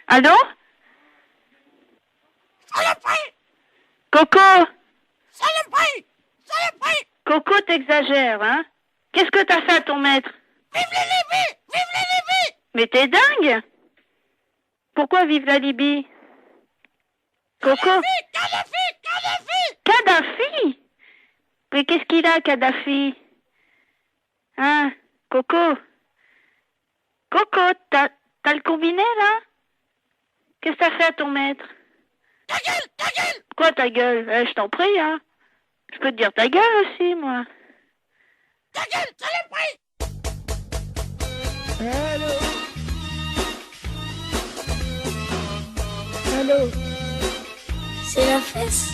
Allô? Saloperie! Coco! Saloperie! Saloperie! Coco, t'exagères, hein? Qu'est-ce que t'as fait à ton maître? Vive la Libye! Vive la Libye! Mais t'es dingue! Pourquoi vive la Libye? Coco? Kadhafi! Mais qu'est-ce qu'il a, Kadhafi? Hein? Coco? Coco, t'as le combiné, là? Qu'est-ce que t'as fait à ton maître? Ta gueule! Ta gueule! Quoi, ta gueule? Je t'en prie, hein? Je peux te dire ta gueule aussi, moi. Ta gueule! Saloperie! Allô? Allô? C'est la fesse.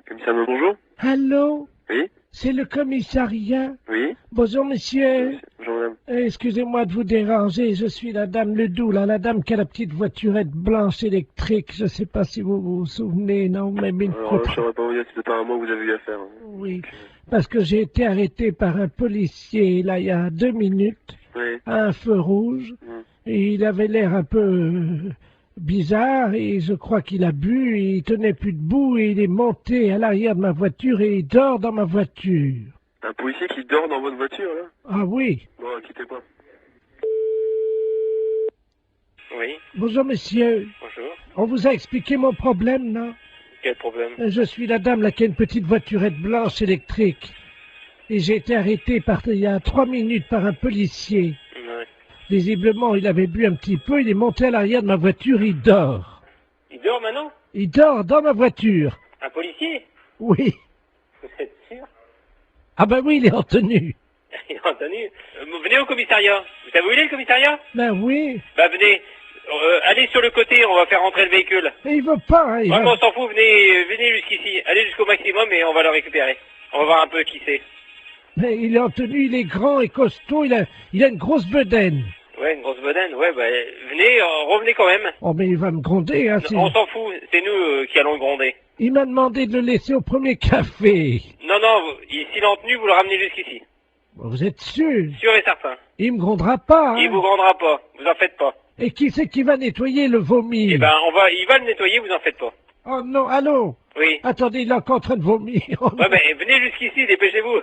Commissariat, bonjour. Allô? Oui. C'est le commissariat? Oui. Bonjour, monsieur. Bonjour, madame. Excusez-moi de vous déranger, je suis la dame Ledoux, là, la dame qui a la petite voiturette blanche électrique. Je sais pas si vous vous souvenez, non, mais une Alors, photo. je ne saurais pas vous dire si c'est pas à moi que vous avez eu affaire. Oui, parce que j'ai été arrêté par un policier, là, il y a 2 minutes, Oui. à un feu rouge, et il avait l'air un peu bizarre, et je crois qu'il a bu, et il tenait plus debout, et il est monté à l'arrière de ma voiture, et il dort dans ma voiture. Un policier qui dort dans votre voiture, là? Ah oui. Bon, quittez pas. Oui. Bonjour, monsieur. Bonjour. On vous a expliqué mon problème, non? Quel problème? Je suis la dame là qui a une petite voiturette blanche électrique. Et j'ai été arrêté il y a 3 minutes par un policier. Ouais. Visiblement, il avait bu un petit peu, il est monté à l'arrière de ma voiture, il dort. Il dort maintenant? Il dort dans ma voiture. Un policier? Oui. Vous êtes sûr? Ah ben oui, il est en tenue. Il est en tenue. Venez au commissariat. Vous savez où il est, le commissariat? Ben oui. Bah, venez. Allez sur le côté, on va faire rentrer le véhicule. Mais il veut pas, hein, il Ouais, va- mais on s'en fout, venez jusqu'ici. Allez jusqu'au maximum et on va le récupérer. On va voir un peu qui c'est. Mais il est en tenue, il est grand et costaud, il a une grosse bedaine. Ouais, une grosse bedaine. Ouais, bah, venez, revenez quand même. Oh mais il va me gronder, hein. On s'en fout, c'est nous qui allons le gronder. Il m'a demandé de le laisser au premier café. Non, non, s'il est en tenue, vous le ramenez jusqu'ici. Vous êtes sûr? Sûr et certain. Il me grondera pas, hein. Il vous grondera pas, vous en faites pas. Et qui c'est qui va nettoyer le vomi? Eh ben, il va le nettoyer, vous en faites pas. Oh non, allô? Oui. Attendez, il est encore en train de vomir. Oh, Ouais, mais venez jusqu'ici, dépêchez-vous.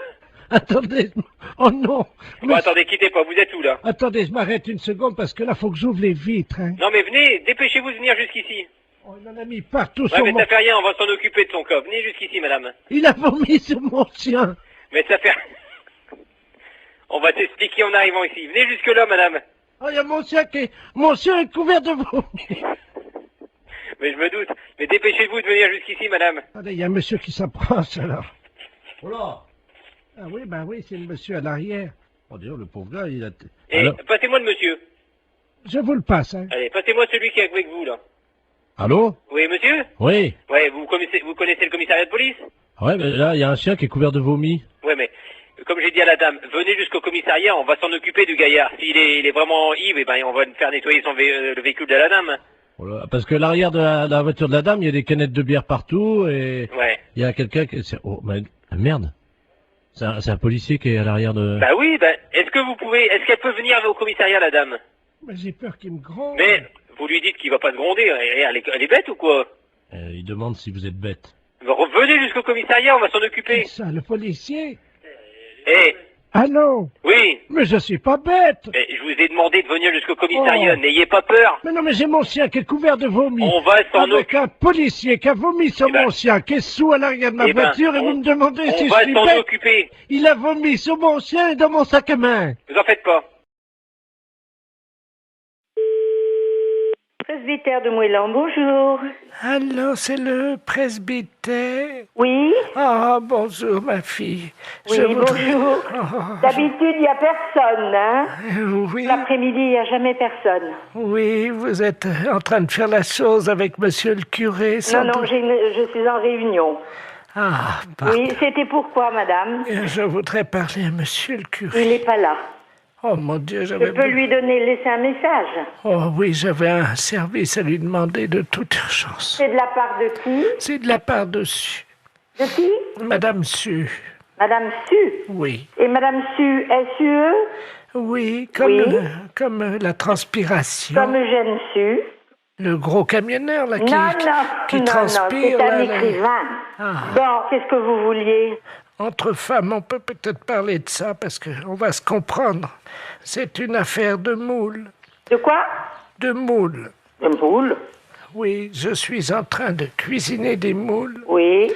attendez, oh non. Bon, attendez, quittez pas, vous êtes où, là? Attendez, je m'arrête une seconde parce que là, faut que j'ouvre les vitres. Hein. Non, mais venez, dépêchez-vous de venir jusqu'ici. Oh, il en a mis partout Ouais, sur mais mon... ça fait rien, on va s'en occuper de son cas. Venez jusqu'ici, madame. Il a vomi sur mon chien. Mais ça fait... On va t'expliquer en arrivant ici. Venez jusque-là, madame. Oh, il y a mon chien est couvert de vomi. Mais je me doute. Mais dépêchez-vous de venir jusqu'ici, madame. Attendez, il y a un monsieur qui s'approche, alors. Oh là. Ah oui, ben oui, c'est le monsieur à l'arrière. Oh, Dieu, le pauvre gars, il a... Et Alors, passez-moi le monsieur. je vous le passe, hein. Allez, passez-moi celui qui est avec vous, là. Allô? Oui, monsieur? Oui. Ouais, vous connaissez le commissariat de police? Ouais, mais là, il y a un chien qui est couvert de vomi. Ouais, mais comme j'ai dit à la dame, venez jusqu'au commissariat, on va s'en occuper du gaillard. S'il est vraiment ivre, eh ben, on va faire nettoyer le véhicule de la dame. Voilà, parce que l'arrière de la voiture de la dame, il y a des canettes de bière partout et Ouais. il y a quelqu'un qui... Oh, mais merde. C'est un policier qui est à l'arrière de... Bah oui, est-ce qu'elle peut venir au commissariat, la dame? Mais j'ai peur qu'il me gronde. Mais vous lui dites qu'il va pas se gronder, elle est bête ou quoi? Il demande si vous êtes bête. Venez jusqu'au commissariat, on va s'en occuper. Ça, le policier. Eh, Allô? oui, Mais je suis pas bête. mais je vous ai demandé de venir jusqu'au commissariat, Oh. n'ayez pas peur. Mais non, mais j'ai mon chien qui est couvert de vomi. On va s'en Avec un policier qui a vomi sur mon chien, qui est sous à l'arrière de ma Eh ben, voiture, et vous me demandez si On je va suis s'en bête. occuper, Il a vomi sur mon chien et dans mon sac à main. vous en faites pas. Presbytère de Moëlan, bonjour. Allô, c'est le presbytère? Oui? Ah, bonjour, ma fille. Oui, bonjour. D'habitude, il n'y a personne, hein? Oui. L'après-midi, il n'y a jamais personne. Oui, vous êtes en train de faire la chose avec monsieur le curé, sans Non, doute. je suis en réunion. Ah, pardon. Oui, c'était pourquoi, madame? Je voudrais parler à monsieur le curé. Il n'est pas là. Oh, mon Dieu, Je j'avais... peux lui laisser un message. Oh oui, j'avais un service à lui demander de toute urgence. C'est de la part de qui? C'est de la part de Su. De qui? Madame Su. Madame Su? Oui. Et madame Su, S-U-E? Oui, comme, Oui. Comme la transpiration. Comme Eugène Su? Le gros camionneur, là, qui Non, transpire. c'est un là, là. écrivain. Ah. Bon, qu'est-ce que vous vouliez? Entre femmes, on peut peut-être parler de ça, parce qu'on va se comprendre. C'est une affaire de moule. De quoi? De moules. De moules? Oui, je suis en train de cuisiner des moules. Oui.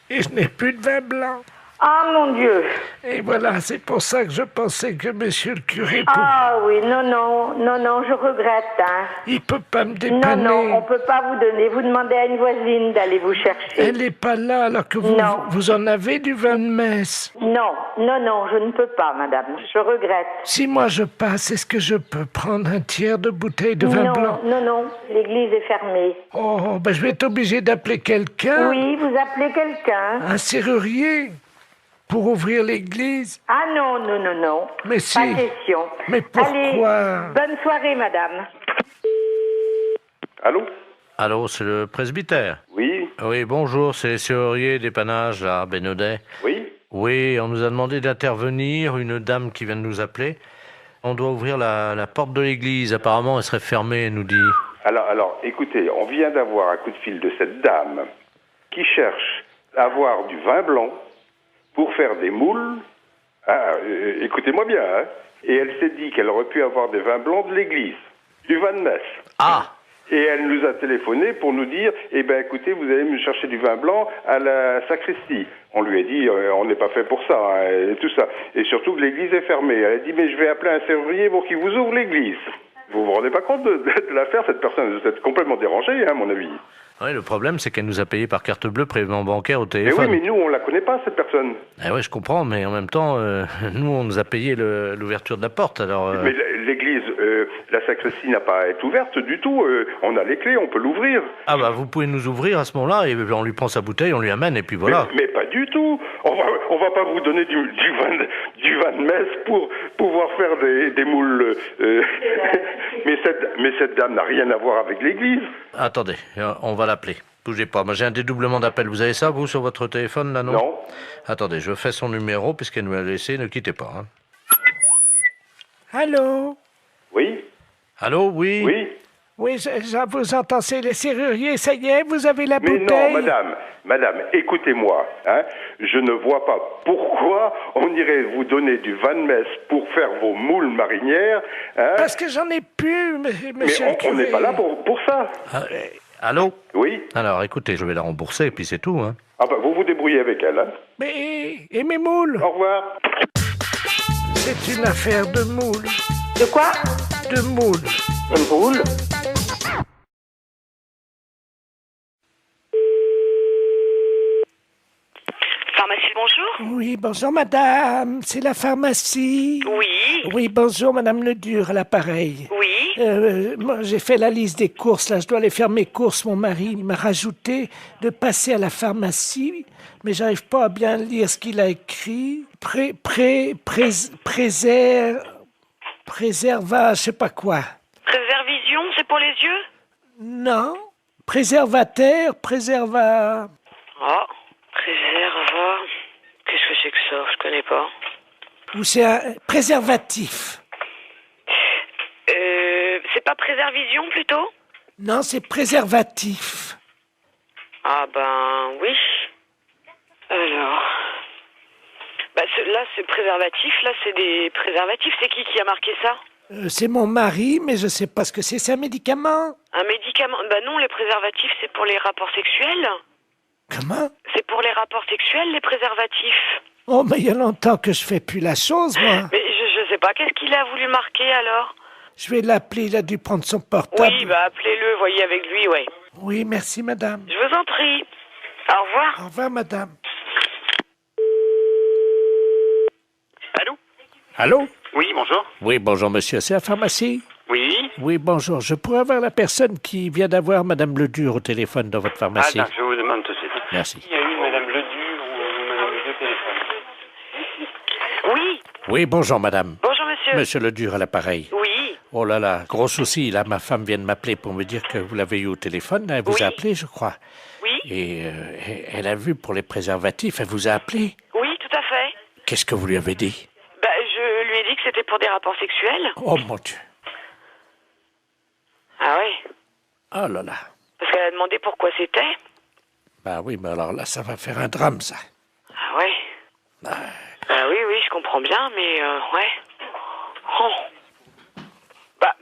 Et je n'ai plus de vin blanc. Ah, mon Dieu. Et voilà, c'est pour ça que je pensais que monsieur le curé Ah oui, non, je regrette, hein. il peut pas me dépanner. Non, on peut pas vous donner. Vous demandez à une voisine d'aller vous chercher. Elle n'est pas là alors que vous en avez du vin de messe. Non, je ne peux pas, madame. Je regrette. Si moi je passe, est-ce que je peux prendre un tiers de bouteille de vin blanc? Non, l'église est fermée. Oh, ben je vais être obligé d'appeler quelqu'un. Oui, vous appelez quelqu'un. Un serrurier pour ouvrir l'église. Ah non. Mais si. Pas question. Mais pourquoi? Allez, bonne soirée, madame. Allô? Allô, c'est le presbytère? Oui. Oui, bonjour, c'est les serruriers dépannage à Bénodet. Oui. Oui, on nous a demandé d'intervenir, une dame qui vient de nous appeler. On doit ouvrir la porte de l'église, apparemment elle serait fermée, elle nous dit. Alors, écoutez, on vient d'avoir un coup de fil de cette dame qui cherche à avoir du vin blanc pour faire des moules. Écoutez-moi bien, hein. Et elle s'est dit qu'elle aurait pu avoir des vins blancs de l'église, du vin de messe. Ah! Et elle nous a téléphoné pour nous dire, écoutez, vous allez me chercher du vin blanc à la sacristie. On lui a dit, on n'est pas fait pour ça, hein, et tout ça. Et surtout que l'église est fermée. Elle a dit, mais je vais appeler un serrurier pour qu'il vous ouvre l'église. Vous vous rendez pas compte de l'affaire, cette personne? Vous êtes complètement dérangé, hein, à mon avis. Oui, le problème, c'est qu'elle nous a payé par carte bleue prélèvement bancaire au Mais téléphone. oui, mais nous, on la connaît pas, cette personne. Eh oui, je comprends, mais en même temps, nous, on nous a payé l'ouverture de la porte, alors... Mais l'église, la sacristie n'a pas à être ouverte du tout. On a les clés, on peut l'ouvrir. Ah bah, vous pouvez nous ouvrir à ce moment-là, et on lui prend sa bouteille, on lui amène, et puis voilà. Mais pas du tout. On va pas vous donner du vin de messe pour pouvoir faire des moules. mais cette dame n'a rien à voir avec l'église. Attendez, on va l'appeler. Bougez pas, moi j'ai un dédoublement d'appel. Vous avez ça, vous, sur votre téléphone, là, non? Non. Attendez, je fais son numéro, puisqu'elle nous l'a laissé, ne quittez pas. Hein. Allô? Oui? Allô, oui? Oui. Oui, je vous entends, c'est les serruriers, ça y est, vous avez la Mais bouteille. non, madame, écoutez-moi. Hein, je ne vois pas pourquoi on irait vous donner du vin de messe pour faire vos moules marinières. Hein. Parce que j'en ai plus, monsieur Mais le curé. on n'est pas là pour ça. Allô? Oui. Alors, écoutez, je vais la rembourser, et puis c'est tout, hein. Ah bah, vous vous débrouillez avec elle, hein. Mais, et mes moules? Au revoir. C'est une affaire de moules. De quoi? De moules. De moules? Pharmacie, bonjour. Oui, bonjour madame, c'est la pharmacie. Oui. Oui, bonjour madame Ledur, à l'appareil. Oui. Moi, j'ai fait la liste des courses, là, je dois aller faire mes courses. Mon mari il m'a rajouté de passer à la pharmacie, mais j'arrive pas à bien lire ce qu'il a écrit. Préserva, je sais pas quoi. Préservision, c'est pour les yeux? Non, préservateur, préserva... Oh, préserva... Qu'est-ce que c'est que ça? Je connais pas. Ou c'est un préservatif. C'est pas préservision plutôt? Non, c'est préservatif. Ah ben oui. Alors... Bah là c'est préservatif, là c'est des préservatifs. C'est qui a marqué ça? C'est mon mari, mais je sais pas ce que c'est. C'est un médicament. Un médicament? Bah non, les préservatifs c'est pour les rapports sexuels. Comment? C'est pour les rapports sexuels, les préservatifs. Oh, mais il y a longtemps que je fais plus la chose, moi. Mais je sais pas, qu'est-ce qu'il a voulu marquer alors? Je vais l'appeler, il a dû prendre son portable. Oui, bah appelez-le, voyez avec lui, ouais. Oui, merci madame. Je vous en prie. Au revoir. Au revoir madame. Allô? Allô? Oui, bonjour. Oui, bonjour monsieur, c'est la pharmacie? Oui. Oui, bonjour. Je pourrais avoir la personne qui vient d'avoir madame Ledur au téléphone dans votre pharmacie? Ah, je vous demande tout de suite. Merci. Il y a eu madame Ledur ou madame Ledur au téléphone? Oui. Oui, bonjour madame. Bonjour monsieur. Monsieur Ledur à l'appareil. Oui. Oh là là, gros souci, là, ma femme vient de m'appeler pour me dire que vous l'avez eu au téléphone, elle vous a appelé, je crois. Oui. Et elle a vu pour les préservatifs, elle vous a appelé. Oui, tout à fait. Qu'est-ce que vous lui avez dit? Bah, je lui ai dit que c'était pour des rapports sexuels. Oh mon Dieu. Ah oui. Oh là là. Parce qu'elle a demandé pourquoi c'était. Bah oui, mais alors là, ça va faire un drame, ça. Ah ouais. Bah oui, je comprends bien, mais ouais. Oh. Bah,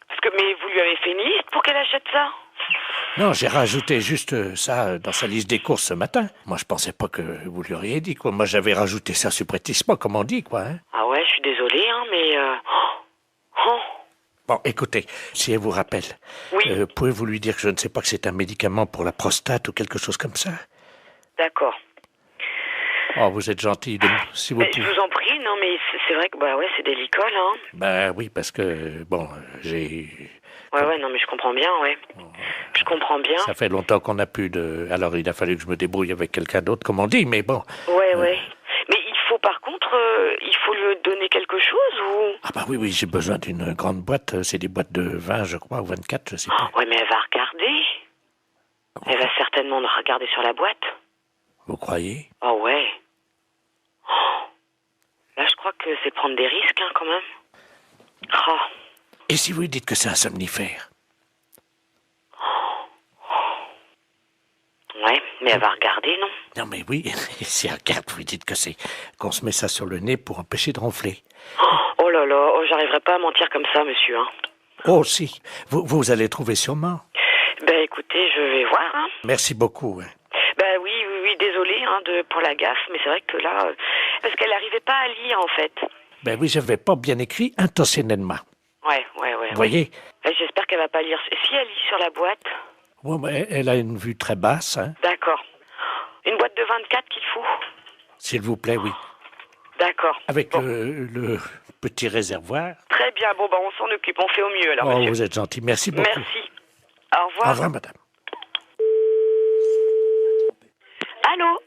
parce que, mais vous lui avez fait une liste pour qu'elle achète ça? Non, j'ai rajouté juste ça dans sa liste des courses ce matin. Moi, je pensais pas que vous lui auriez dit, quoi. Moi, j'avais rajouté ça subrepticement, comme on dit, quoi. Hein. Ah ouais, je suis désolée, hein, mais... Oh. Bon, écoutez, si elle vous rappelle, pouvez-vous lui dire que je ne sais pas que c'est un médicament pour la prostate ou quelque chose comme ça? D'accord. Oh, vous êtes gentil, si vous Mais pouvez. je vous en prie, non, mais c'est vrai que, bah ouais, c'est délicat, là. Hein. Ben oui, parce que, bon, j'ai... Ouais, non, mais je comprends bien, ouais. Je comprends bien. Ça fait longtemps qu'on n'a plus de... Alors, il a fallu que je me débrouille avec quelqu'un d'autre, comme on dit, mais bon. Ouais. Mais il faut, par contre, il faut lui donner quelque chose, ou... Ah bah oui, j'ai besoin d'une grande boîte. C'est des boîtes de 20, je crois, ou 24, je sais pas. Ouais, mais elle va regarder. Elle va certainement regarder sur la boîte. Vous croyez? Oh, ouais. Là, je crois que c'est prendre des risques, hein, quand même. Oh. Et si vous lui dites que c'est un somnifère? Ouais, mais elle va regarder, non? Non, mais oui, si elle regarde, vous lui dites que c'est qu'on se met ça sur le nez pour empêcher de ronfler. Oh là là, j'arriverai pas à mentir comme ça, monsieur, hein. Oh, si, vous allez trouver sûrement. Ben, écoutez, je vais voir, hein. Merci beaucoup. Hein. Ben oui, désolé, hein, pour la gaffe, mais c'est vrai que là... parce qu'elle n'arrivait pas à lire, en fait. Ben oui, j'avais pas bien écrit intentionnellement. Ouais. Vous voyez? J'espère qu'elle va pas lire. Si elle lit sur la boîte... Ouais, mais elle a une vue très basse, hein. D'accord. Une boîte de 24 qu'il faut? S'il vous plaît, oui. D'accord. Avec le petit réservoir. Très bien, bon, on s'en occupe, on fait au mieux, alors, Oh, monsieur. vous êtes gentil, merci beaucoup. Merci. Au revoir. Au revoir, madame. Allô?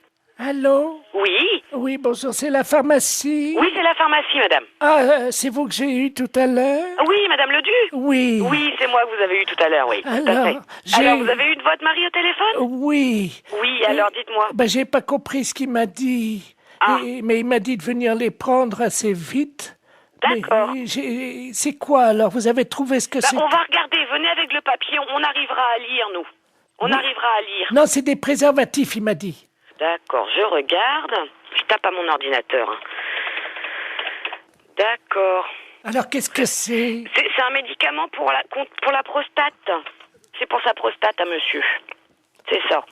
Allô? Oui? Oui, bonjour, c'est la pharmacie? Oui, c'est la pharmacie, madame. Ah, c'est vous que j'ai eu tout à l'heure? Oui, madame Ledu? Oui. Oui, c'est moi que vous avez eu tout à l'heure, oui. Alors, tout à fait. Alors, vous avez eu votre mari au téléphone? Oui. Oui, alors dites-moi. Ben, j'ai pas compris ce qu'il m'a dit. Ah. Mais il m'a dit de venir les prendre assez vite. D'accord. C'est quoi alors? Vous avez trouvé ce que c'est? On va regarder, venez avec le papier, on arrivera à lire, nous. On arrivera à lire. Non, c'est des préservatifs, il m'a dit. D'accord, je regarde. Je tape à mon ordinateur. D'accord. Alors, qu'est-ce que c'est? C'est un médicament pour la prostate. C'est pour sa prostate à monsieur. C'est ça.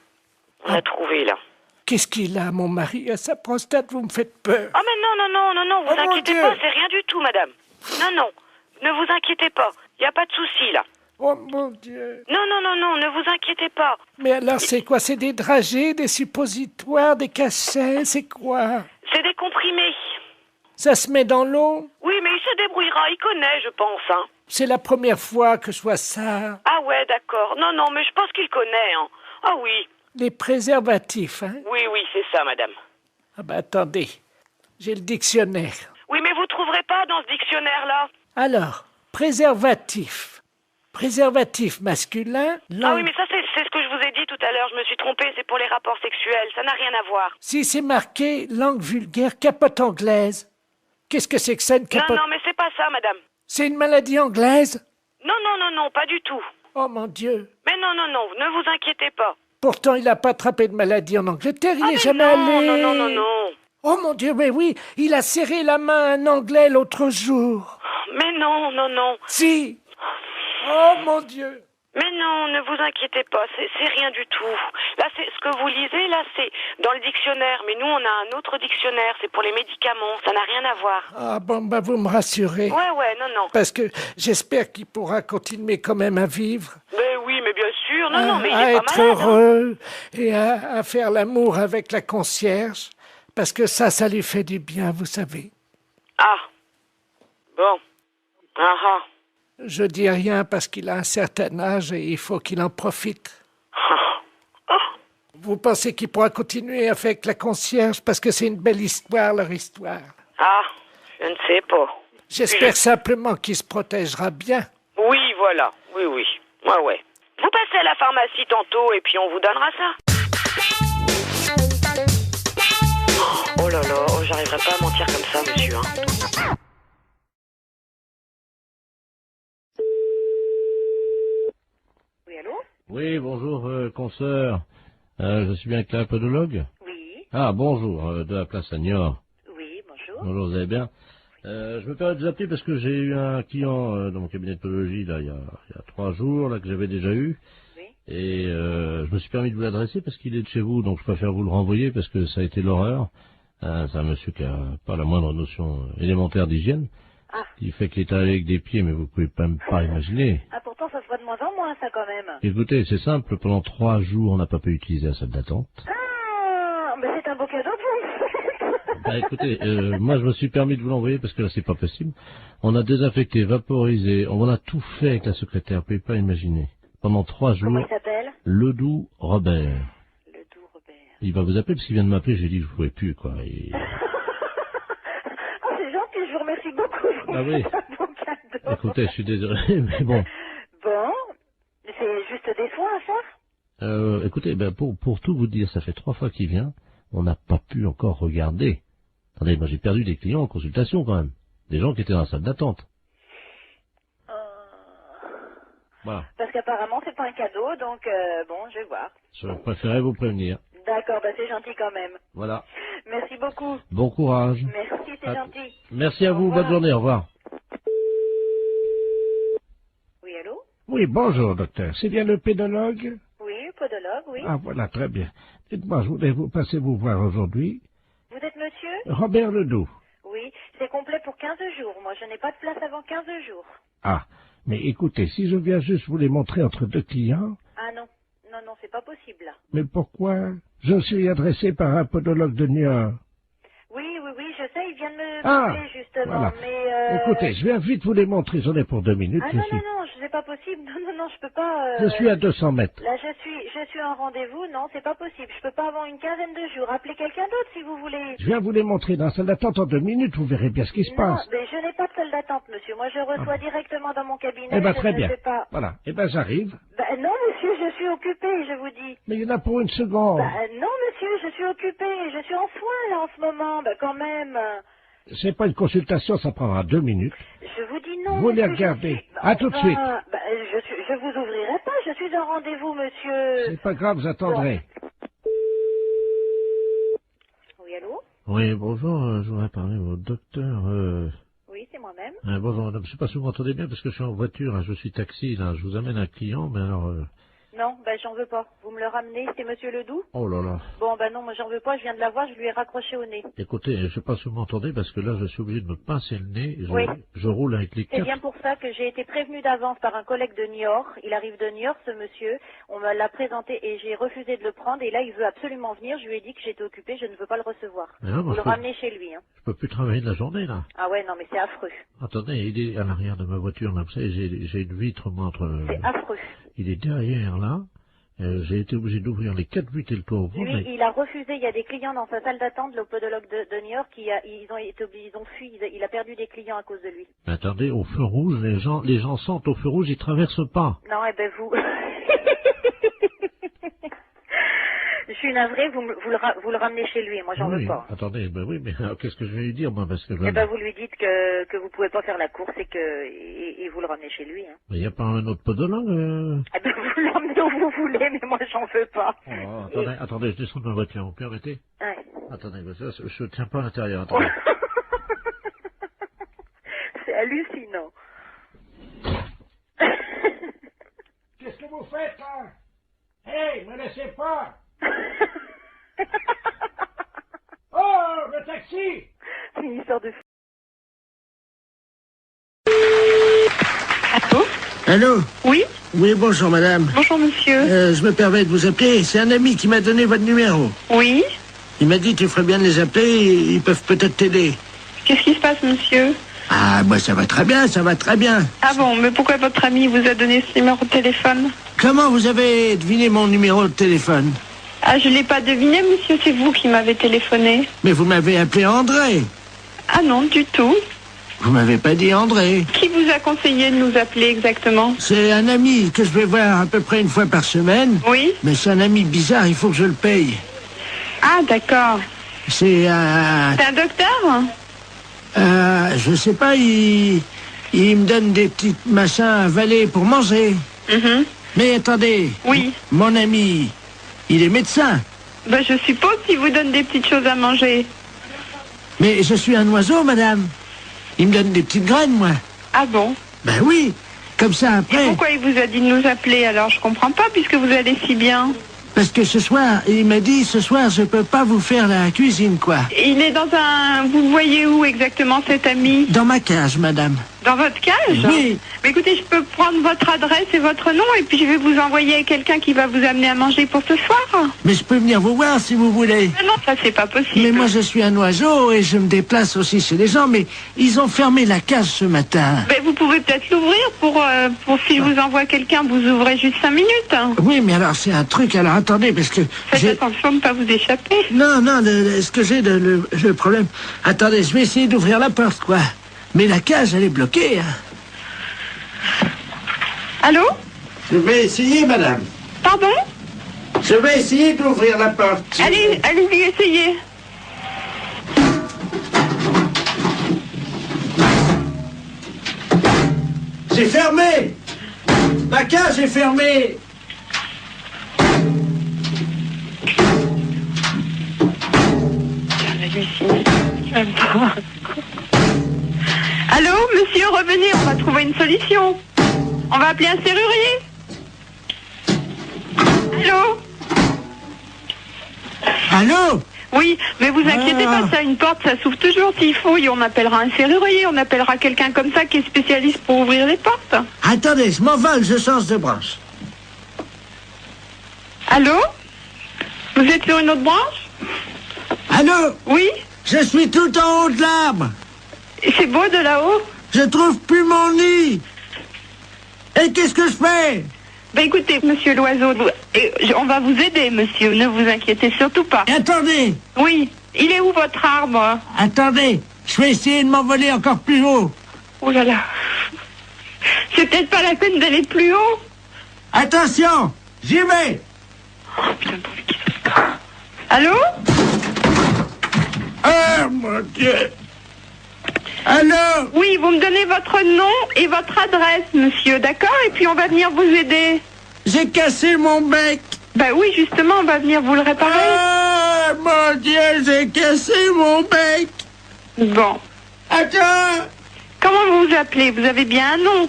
On a trouvé, là. Qu'est-ce qu'il a, mon mari, à sa prostate? Vous me faites peur. Oh, mais non, vous inquiétez pas, c'est rien du tout, madame. Non, ne vous inquiétez pas. Il n'y a pas de souci, là. Oh, mon Dieu. Non, ne vous inquiétez pas. Mais alors, c'est quoi? C'est des dragées, des suppositoires, des cachets? C'est quoi? C'est des comprimés. Ça se met dans l'eau? Oui, mais il se débrouillera, il connaît, je pense, hein. C'est la première fois que je vois ça. Ah ouais, d'accord. Non, mais je pense qu'il connaît, hein. Ah oui. Les préservatifs, hein? Oui, c'est ça, madame. Ah ben, attendez. J'ai le dictionnaire. Oui, mais vous trouverez pas dans ce dictionnaire-là. Alors, préservatif. Préservatif masculin. Ah oui, mais ça, c'est ce que je vous ai dit tout à l'heure. Je me suis trompée, c'est pour les rapports sexuels. Ça n'a rien à voir. Si c'est marqué langue vulgaire, capote anglaise. Qu'est-ce que c'est que ça, une capote? Non, mais c'est pas ça, madame. C'est une maladie anglaise? Non, pas du tout. Oh mon Dieu. Mais non, ne vous inquiétez pas. Pourtant, il n'a pas attrapé de maladie en Angleterre, il n'est jamais allé. Non. Oh mon Dieu, mais oui, il a serré la main à un Anglais l'autre jour. Mais non. Si. Oh mon Dieu. Mais non, ne vous inquiétez pas, c'est rien du tout. Là, c'est ce que vous lisez, là, c'est dans le dictionnaire. Mais nous, on a un autre dictionnaire, c'est pour les médicaments. Ça n'a rien à voir. Ah bon, bah vous me rassurez. Ouais, non. Parce que j'espère qu'il pourra continuer quand même à vivre. Mais oui, mais bien sûr. Non, mais il à est être pas malade. heureux et à faire l'amour avec la concierge. Parce que ça lui fait du bien, vous savez. Ah. Bon. Ah. Je dis rien parce qu'il a un certain âge et il faut qu'il en profite. Vous pensez qu'il pourra continuer avec la concierge parce que c'est une belle histoire, leur histoire? Ah, je ne sais pas. J'espère simplement qu'il se protégera bien. Oui, voilà. Oui. Ouais. Vous passez à la pharmacie tantôt et puis on vous donnera ça. Oh là là, j'arriverai pas à mentir comme ça, monsieur, hein. Oui, bonjour, consoeur. Je suis bien avec la podologue? Oui. Ah, bonjour, de la place Agnor. Oui, bonjour. Bonjour, vous allez bien? Je me permets de vous appeler parce que j'ai eu un client dans mon cabinet de podologie, là, il y a 3 jours, là, que j'avais déjà eu. Oui. Et je me suis permis de vous l'adresser parce qu'il est de chez vous, donc je préfère vous le renvoyer parce que ça a été l'horreur. C'est un monsieur qui a pas la moindre notion élémentaire d'hygiène. Ah. Il fait qu'il est allé avec des pieds, mais vous pouvez même pas imaginer. Ah, pourtant, ça se voit de moins en moins, ça, quand même. Écoutez, c'est simple, pendant 3 jours, on n'a pas pu utiliser la salle d'attente. Ah, mais c'est un beau cadeau pour vous. Bah écoutez, moi je me suis permis de vous l'envoyer parce que là c'est pas possible. On a désinfecté, vaporisé, on a tout fait avec la secrétaire, vous pouvez pas imaginer. Pendant 3 jours. Comment il s'appelle? Ledoux Robert. Ledoux Robert. Il va vous appeler parce qu'il vient de m'appeler, j'ai dit que je pouvais plus, quoi. Et... Oh, c'est gentil, je vous remercie beaucoup. Ah oui. Un beau cadeau. Écoutez, je suis désolé, mais bon. Bon, c'est juste des soins à faire? Écoutez, ben pour tout vous dire, ça fait 3 fois qu'il vient, on n'a pas pu encore regarder. Attendez, moi j'ai perdu des clients en consultation quand même. Des gens qui étaient dans la salle d'attente. Voilà. Parce qu'apparemment, c'est pas un cadeau, donc bon, je vais voir. Je préférais vous prévenir. D'accord, bah c'est gentil quand même. Voilà. Merci beaucoup. Bon courage. Merci, c'est gentil. Merci à vous, bonne journée, au revoir. Oui, allô? Oui, bonjour, docteur. C'est bien le pédologue? Oui, podologue, oui. Ah, voilà, très bien. Dites-moi, je voulais vous passer vous voir aujourd'hui. Vous êtes monsieur? Robert Ledoux. Oui, c'est complet pour 15 jours. Moi, je n'ai pas de place avant 15 jours. Ah, mais écoutez, si je viens juste vous les montrer entre 2 clients... Ah non, c'est pas possible, là. Mais pourquoi? Je suis adressé par un podologue de Niort. Oui, je sais, il vient de me Ah, parler, justement, voilà. mais... Écoutez, je viens vite vous les montrer, j'en ai pour 2 minutes. Ah non, c'est pas possible. Non, je peux pas... Je suis à 200 mètres. Là, je suis en rendez-vous. Non, c'est pas possible. Je peux pas avant une quinzaine de jours. Appelez quelqu'un d'autre, si vous voulez. Je viens vous les montrer dans la salle d'attente en 2 minutes, vous verrez bien ce qui se passe. Non, mais je n'ai pas de salle d'attente, monsieur. Moi, je reçois directement dans mon cabinet. Eh ben, je très ne bien. sais pas. Voilà. Eh ben, j'arrive. Non, monsieur, je suis occupée, je vous dis. Mais il y en a pour 1 seconde. Non, monsieur, je suis occupée. Je suis en soins, là, en ce moment. Quand même. C'est pas une consultation, ça prendra 2 minutes. Je vous dis non. Vous les monsieur, regardez. À tout de suite. Je vous ouvrirai pas, je suis en rendez-vous, monsieur. C'est pas grave, vous attendrez. Oui, allô? Oui, bonjour, je voudrais parler au docteur. Oui, c'est moi-même. Bonjour madame, je sais pas si vous m'entendez bien parce que je suis en voiture, hein, je suis taxi, là, je vous amène un client, mais alors... Non, j'en veux pas. Vous me le ramenez, c'est monsieur Ledoux? Oh là là. Bon, non, moi j'en veux pas, je viens de la voir, je lui ai raccroché au nez. Écoutez, je sais pas si vous m'entendez parce que là, je suis obligé de me pincer le nez, Oui. je roule avec les C'est quatre... bien pour ça que j'ai été prévenue d'avance par un collègue de Niort. Il arrive de Niort, ce monsieur. On me l'a présenté et j'ai refusé de le prendre. Et là, il veut absolument venir. Je lui ai dit que j'étais occupée, je ne veux pas le recevoir. Mais non, moi, Vous le ramenez chez lui. Hein. Je peux plus travailler de la journée, là. Ah ouais, non, mais c'est affreux. Attendez, il est à l'arrière de ma voiture, là, vous savez, j'ai une vitre, moi, entre... C'est affreux. Il est derrière, là. J'ai été obligé d'ouvrir les 4 vitres et le toit ouvert. Lui, il a refusé. Il y a des clients dans sa salle d'attente, le podologue de New York, ils ont fui. Il a perdu des clients à cause de lui. Mais attendez, au feu rouge, les gens sentent au feu rouge, ils traversent pas. Non, vous... Je suis navrée, vous le ramenez chez lui, moi j'en veux pas. Attendez, oui, mais qu'est-ce que je vais lui dire, moi, parce que... vous lui dites que vous pouvez pas faire la course et vous le ramenez chez lui. Hein. Mais il n'y a pas un autre podologue vous l'emmenez où vous voulez, mais moi j'en veux pas. Oh, attendez, je descends de ma voiture, vous permettez? Ouais. Attendez, je tiens pas à l'intérieur, attendez. C'est hallucinant. Qu'est-ce que vous faites, là? Hey, me laissez pas! Oh, le taxi! C'est une histoire de... Allô? Allô? Oui? Oui, bonjour madame. Bonjour monsieur. Je me permets de vous appeler. C'est un ami qui m'a donné votre numéro. Oui? Il m'a dit tu ferais bien de les appeler, ils peuvent peut-être t'aider. Qu'est-ce qui se passe monsieur? Ah, moi ça va très bien, ça va très bien. Ah bon, mais pourquoi votre ami vous a donné ce numéro de téléphone? Comment vous avez deviné mon numéro de téléphone? Ah, je l'ai pas deviné monsieur, c'est vous qui m'avez téléphoné. Mais vous m'avez appelé André. Ah non, du tout. Vous m'avez pas dit André. Qui vous a conseillé de nous appeler exactement? C'est un ami que je vais voir à peu près une fois par semaine. Oui. Mais c'est un ami bizarre, il faut que je le paye. Ah, d'accord. C'est un... C'est un docteur? Je sais pas, il me donne des petits machins à avaler pour manger. Mais attendez. Oui. Mon ami, il est médecin. Je suppose qu'il vous donne des petites choses à manger. Mais je suis un oiseau, madame. Il me donne des petites graines, moi. Ah bon? Ben oui, comme ça après... Et pourquoi il vous a dit de nous appeler alors? Je comprends pas puisque vous allez si bien. Parce que ce soir, il m'a dit, ce soir, je peux pas vous faire la cuisine, quoi. Il est dans un... Vous le voyez où exactement cet ami? Dans ma cage, madame. Dans votre cage? Oui. Mais écoutez, je peux prendre votre adresse et votre nom et puis je vais vous envoyer quelqu'un qui va vous amener à manger pour ce soir. Mais je peux venir vous voir si vous voulez. Non, ça c'est pas possible. Mais moi je suis un oiseau et je me déplace aussi chez les gens, mais ils ont fermé la cage ce matin. Mais vous pouvez peut-être l'ouvrir pour si je vous envoie quelqu'un, vous ouvrez juste 5 minutes. Oui, mais alors c'est un truc, alors attendez, parce que... Faites attention de ne pas vous échapper. Non, ce que j'ai, le problème... Attendez, je vais essayer d'ouvrir la porte, quoi. Mais la cage, elle est bloquée, hein. Allô? Je vais essayer, madame. Pardon? Je vais essayer d'ouvrir la porte. Allez-y, essayez. C'est fermé. La cage est fermée. Allô, monsieur, revenez, on va trouver une solution. On va appeler un serrurier. Allô? Allô? Oui, mais vous inquiétez pas, ça, une porte, ça s'ouvre toujours s'il faut. Et on appellera un serrurier, on appellera quelqu'un comme ça qui est spécialiste pour ouvrir les portes. Attendez, je m'envole, je change de branche. Allô? Vous êtes sur une autre branche? Allô? Oui? Je suis tout en haut de l'arbre. C'est beau de là-haut? Je trouve plus mon nid. Et qu'est-ce que je fais? Ben écoutez, monsieur l'oiseau, on va vous aider, monsieur, ne vous inquiétez surtout pas. Et attendez. Oui, il est où votre arbre? Attendez, je vais essayer de m'envoler encore plus haut. Oh là là. C'est peut-être pas la peine d'aller plus haut. Attention, j'y vais. Oh putain, allô? Oh mon Dieu. Allô? Oui, vous me donnez votre nom et votre adresse, monsieur, d'accord? Et puis on va venir vous aider. J'ai cassé mon bec. Ben oui, justement, on va venir vous le réparer. Ah, mon Dieu, j'ai cassé mon bec. Bon. Attends. Comment vous vous appelez? Vous avez bien un nom?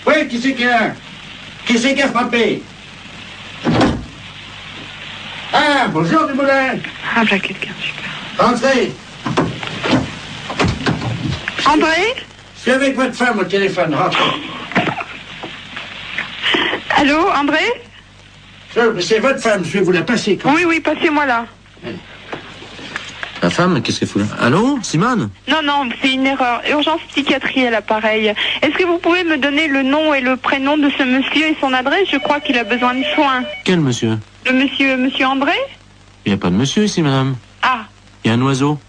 Oui, qui c'est qui a frappé? Ah, bonjour, Dumoulin. Ah, ben quelqu'un, super. Entrez. André? Je suis avec votre femme au téléphone, rentrez. Allô, André? C'est votre femme, je vais vous la passer. Oui, oui, passez-moi là. La femme, qu'est-ce qu'elle fout là? Allô, Simone? Non, non, c'est une erreur. Urgence psychiatrie à l'appareil. Est-ce que vous pouvez me donner le nom et le prénom de ce monsieur et son adresse? Je crois qu'il a besoin de soins. Quel monsieur? Le monsieur André? Il n'y a pas de monsieur ici, madame. Ah. Il y a un oiseau.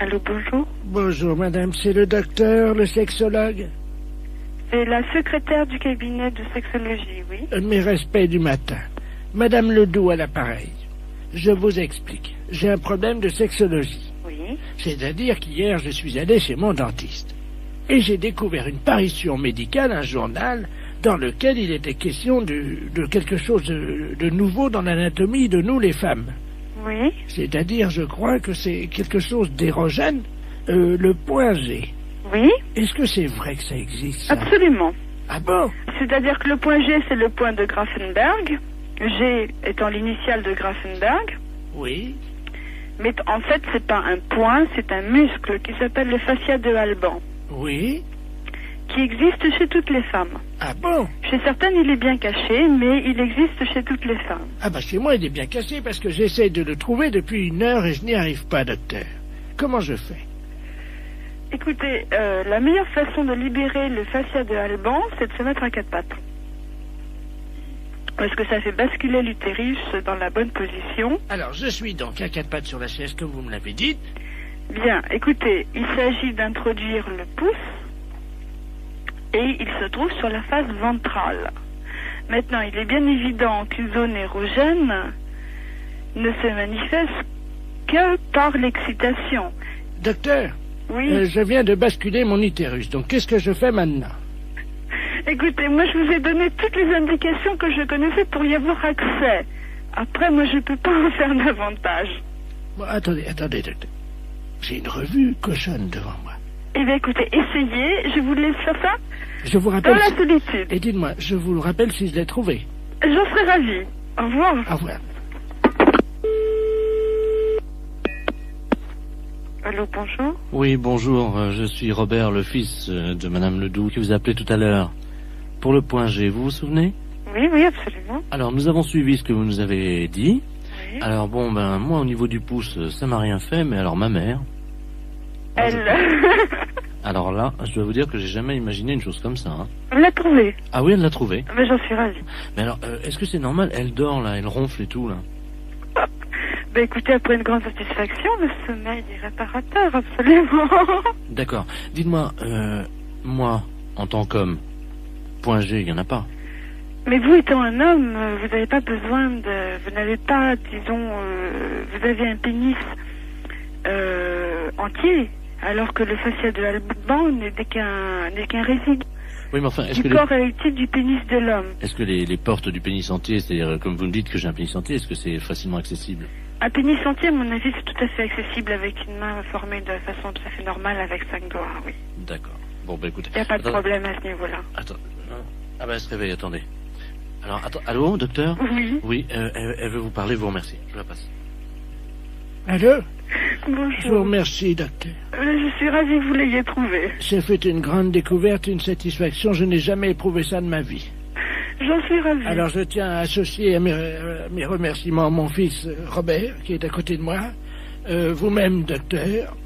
Allô, bonjour. Bonjour, madame. C'est le docteur, le sexologue? C'est la secrétaire du cabinet de sexologie, oui. Mes respects du matin. Madame Ledoux à l'appareil. Je vous explique. J'ai un problème de sexologie. Oui. C'est-à-dire qu'hier, je suis allé chez mon dentiste. Et j'ai découvert une parution médicale, un journal, dans lequel il était question de quelque chose de nouveau dans l'anatomie de nous, les femmes. Oui. C'est-à-dire, je crois que c'est quelque chose d'érogène, le point G. Oui. Est-ce que c'est vrai que ça existe, ça? Absolument. Ah bon? C'est-à-dire que le point G, c'est le point de Grafenberg. G étant l'initiale de Grafenberg. Oui. Mais en fait, c'est pas un point, c'est un muscle qui s'appelle le fascia de Alban. Oui. Qui existe chez toutes les femmes. Ah bon? Chez certaines, il est bien caché, mais il existe chez toutes les femmes. Ah bah chez moi, il est bien caché parce que j'essaie de le trouver depuis 1 heure et je n'y arrive pas, docteur. Comment je fais? Écoutez, la meilleure façon de libérer le fascia de Alban, c'est de se mettre à 4 pattes. Parce que ça fait basculer l'utérus dans la bonne position. Alors, je suis donc à 4 pattes sur la chaise, comme vous me l'avez dit. Bien, écoutez, il s'agit d'introduire le pouce et il se trouve sur la face ventrale. Maintenant, il est bien évident qu'une zone érogène ne se manifeste que par l'excitation. Docteur? Oui. Je viens de basculer mon utérus, donc qu'est-ce que je fais maintenant? Écoutez, moi je vous ai donné toutes les indications que je connaissais pour y avoir accès. Après, moi je peux pas en faire davantage. Bon, attendez, docteur. J'ai une revue cochonne devant moi. Eh bien écoutez, essayez, je vous laisse faire ça. Je vous rappelle... Dans la solitude. Et dites-moi, je vous le rappelle si je l'ai trouvé. J'en serais ravie. Au revoir. Au revoir. Allô, bonjour. Oui, bonjour, je suis Robert, le fils de Madame Ledoux, qui vous a appelé tout à l'heure. Pour le point G, vous vous souvenez? Oui, oui, absolument. Alors, nous avons suivi ce que vous nous avez dit. Oui. Alors, bon, ben, moi, au niveau du pouce, ça m'a rien fait, mais alors ma mère... Elle... Alors là, je dois vous dire que j'ai jamais imaginé une chose comme ça. Hein. Elle l'a trouvée. Ah oui, elle l'a trouvée. Mais j'en suis ravie. Mais alors, est-ce que c'est normal? Elle dort, là, elle ronfle et tout, là. Ben écoutez, après une grande satisfaction, le sommeil est réparateur, absolument. D'accord. Dites-moi, moi, en tant qu'homme, point G, il n'y en a pas. Mais vous étant un homme, vous n'avez pas besoin de... Vous n'avez pas, disons... vous avez un pénis entier, alors que le fascia de Alban n'est qu'un résidu. Oui, mais enfin, est-ce que du corps érectile du pénis de l'homme. Est-ce que les portes du pénis entier, c'est-à-dire, comme vous me dites que j'ai un pénis entier, est-ce que c'est facilement accessible? Un pénis entier, à mon avis, c'est tout à fait accessible avec une main formée de façon tout à fait normale avec 5 doigts, oui. D'accord. Bon, bah écoutez... Il n'y a pas de problème à ce niveau-là. Attends. Ah bah elle se réveille, attendez. Alors, attends, allô, docteur? Oui. Oui, elle veut vous parler, vous remercie. Je la passe. Allô? Bonjour. Je vous remercie, docteur. Je suis ravie que vous l'ayez trouvé. C'est fait une grande découverte, une satisfaction. Je n'ai jamais éprouvé ça de ma vie. J'en suis ravie. Alors je tiens à associer à mes remerciements mon fils Robert, qui est à côté de moi, vous-même, docteur,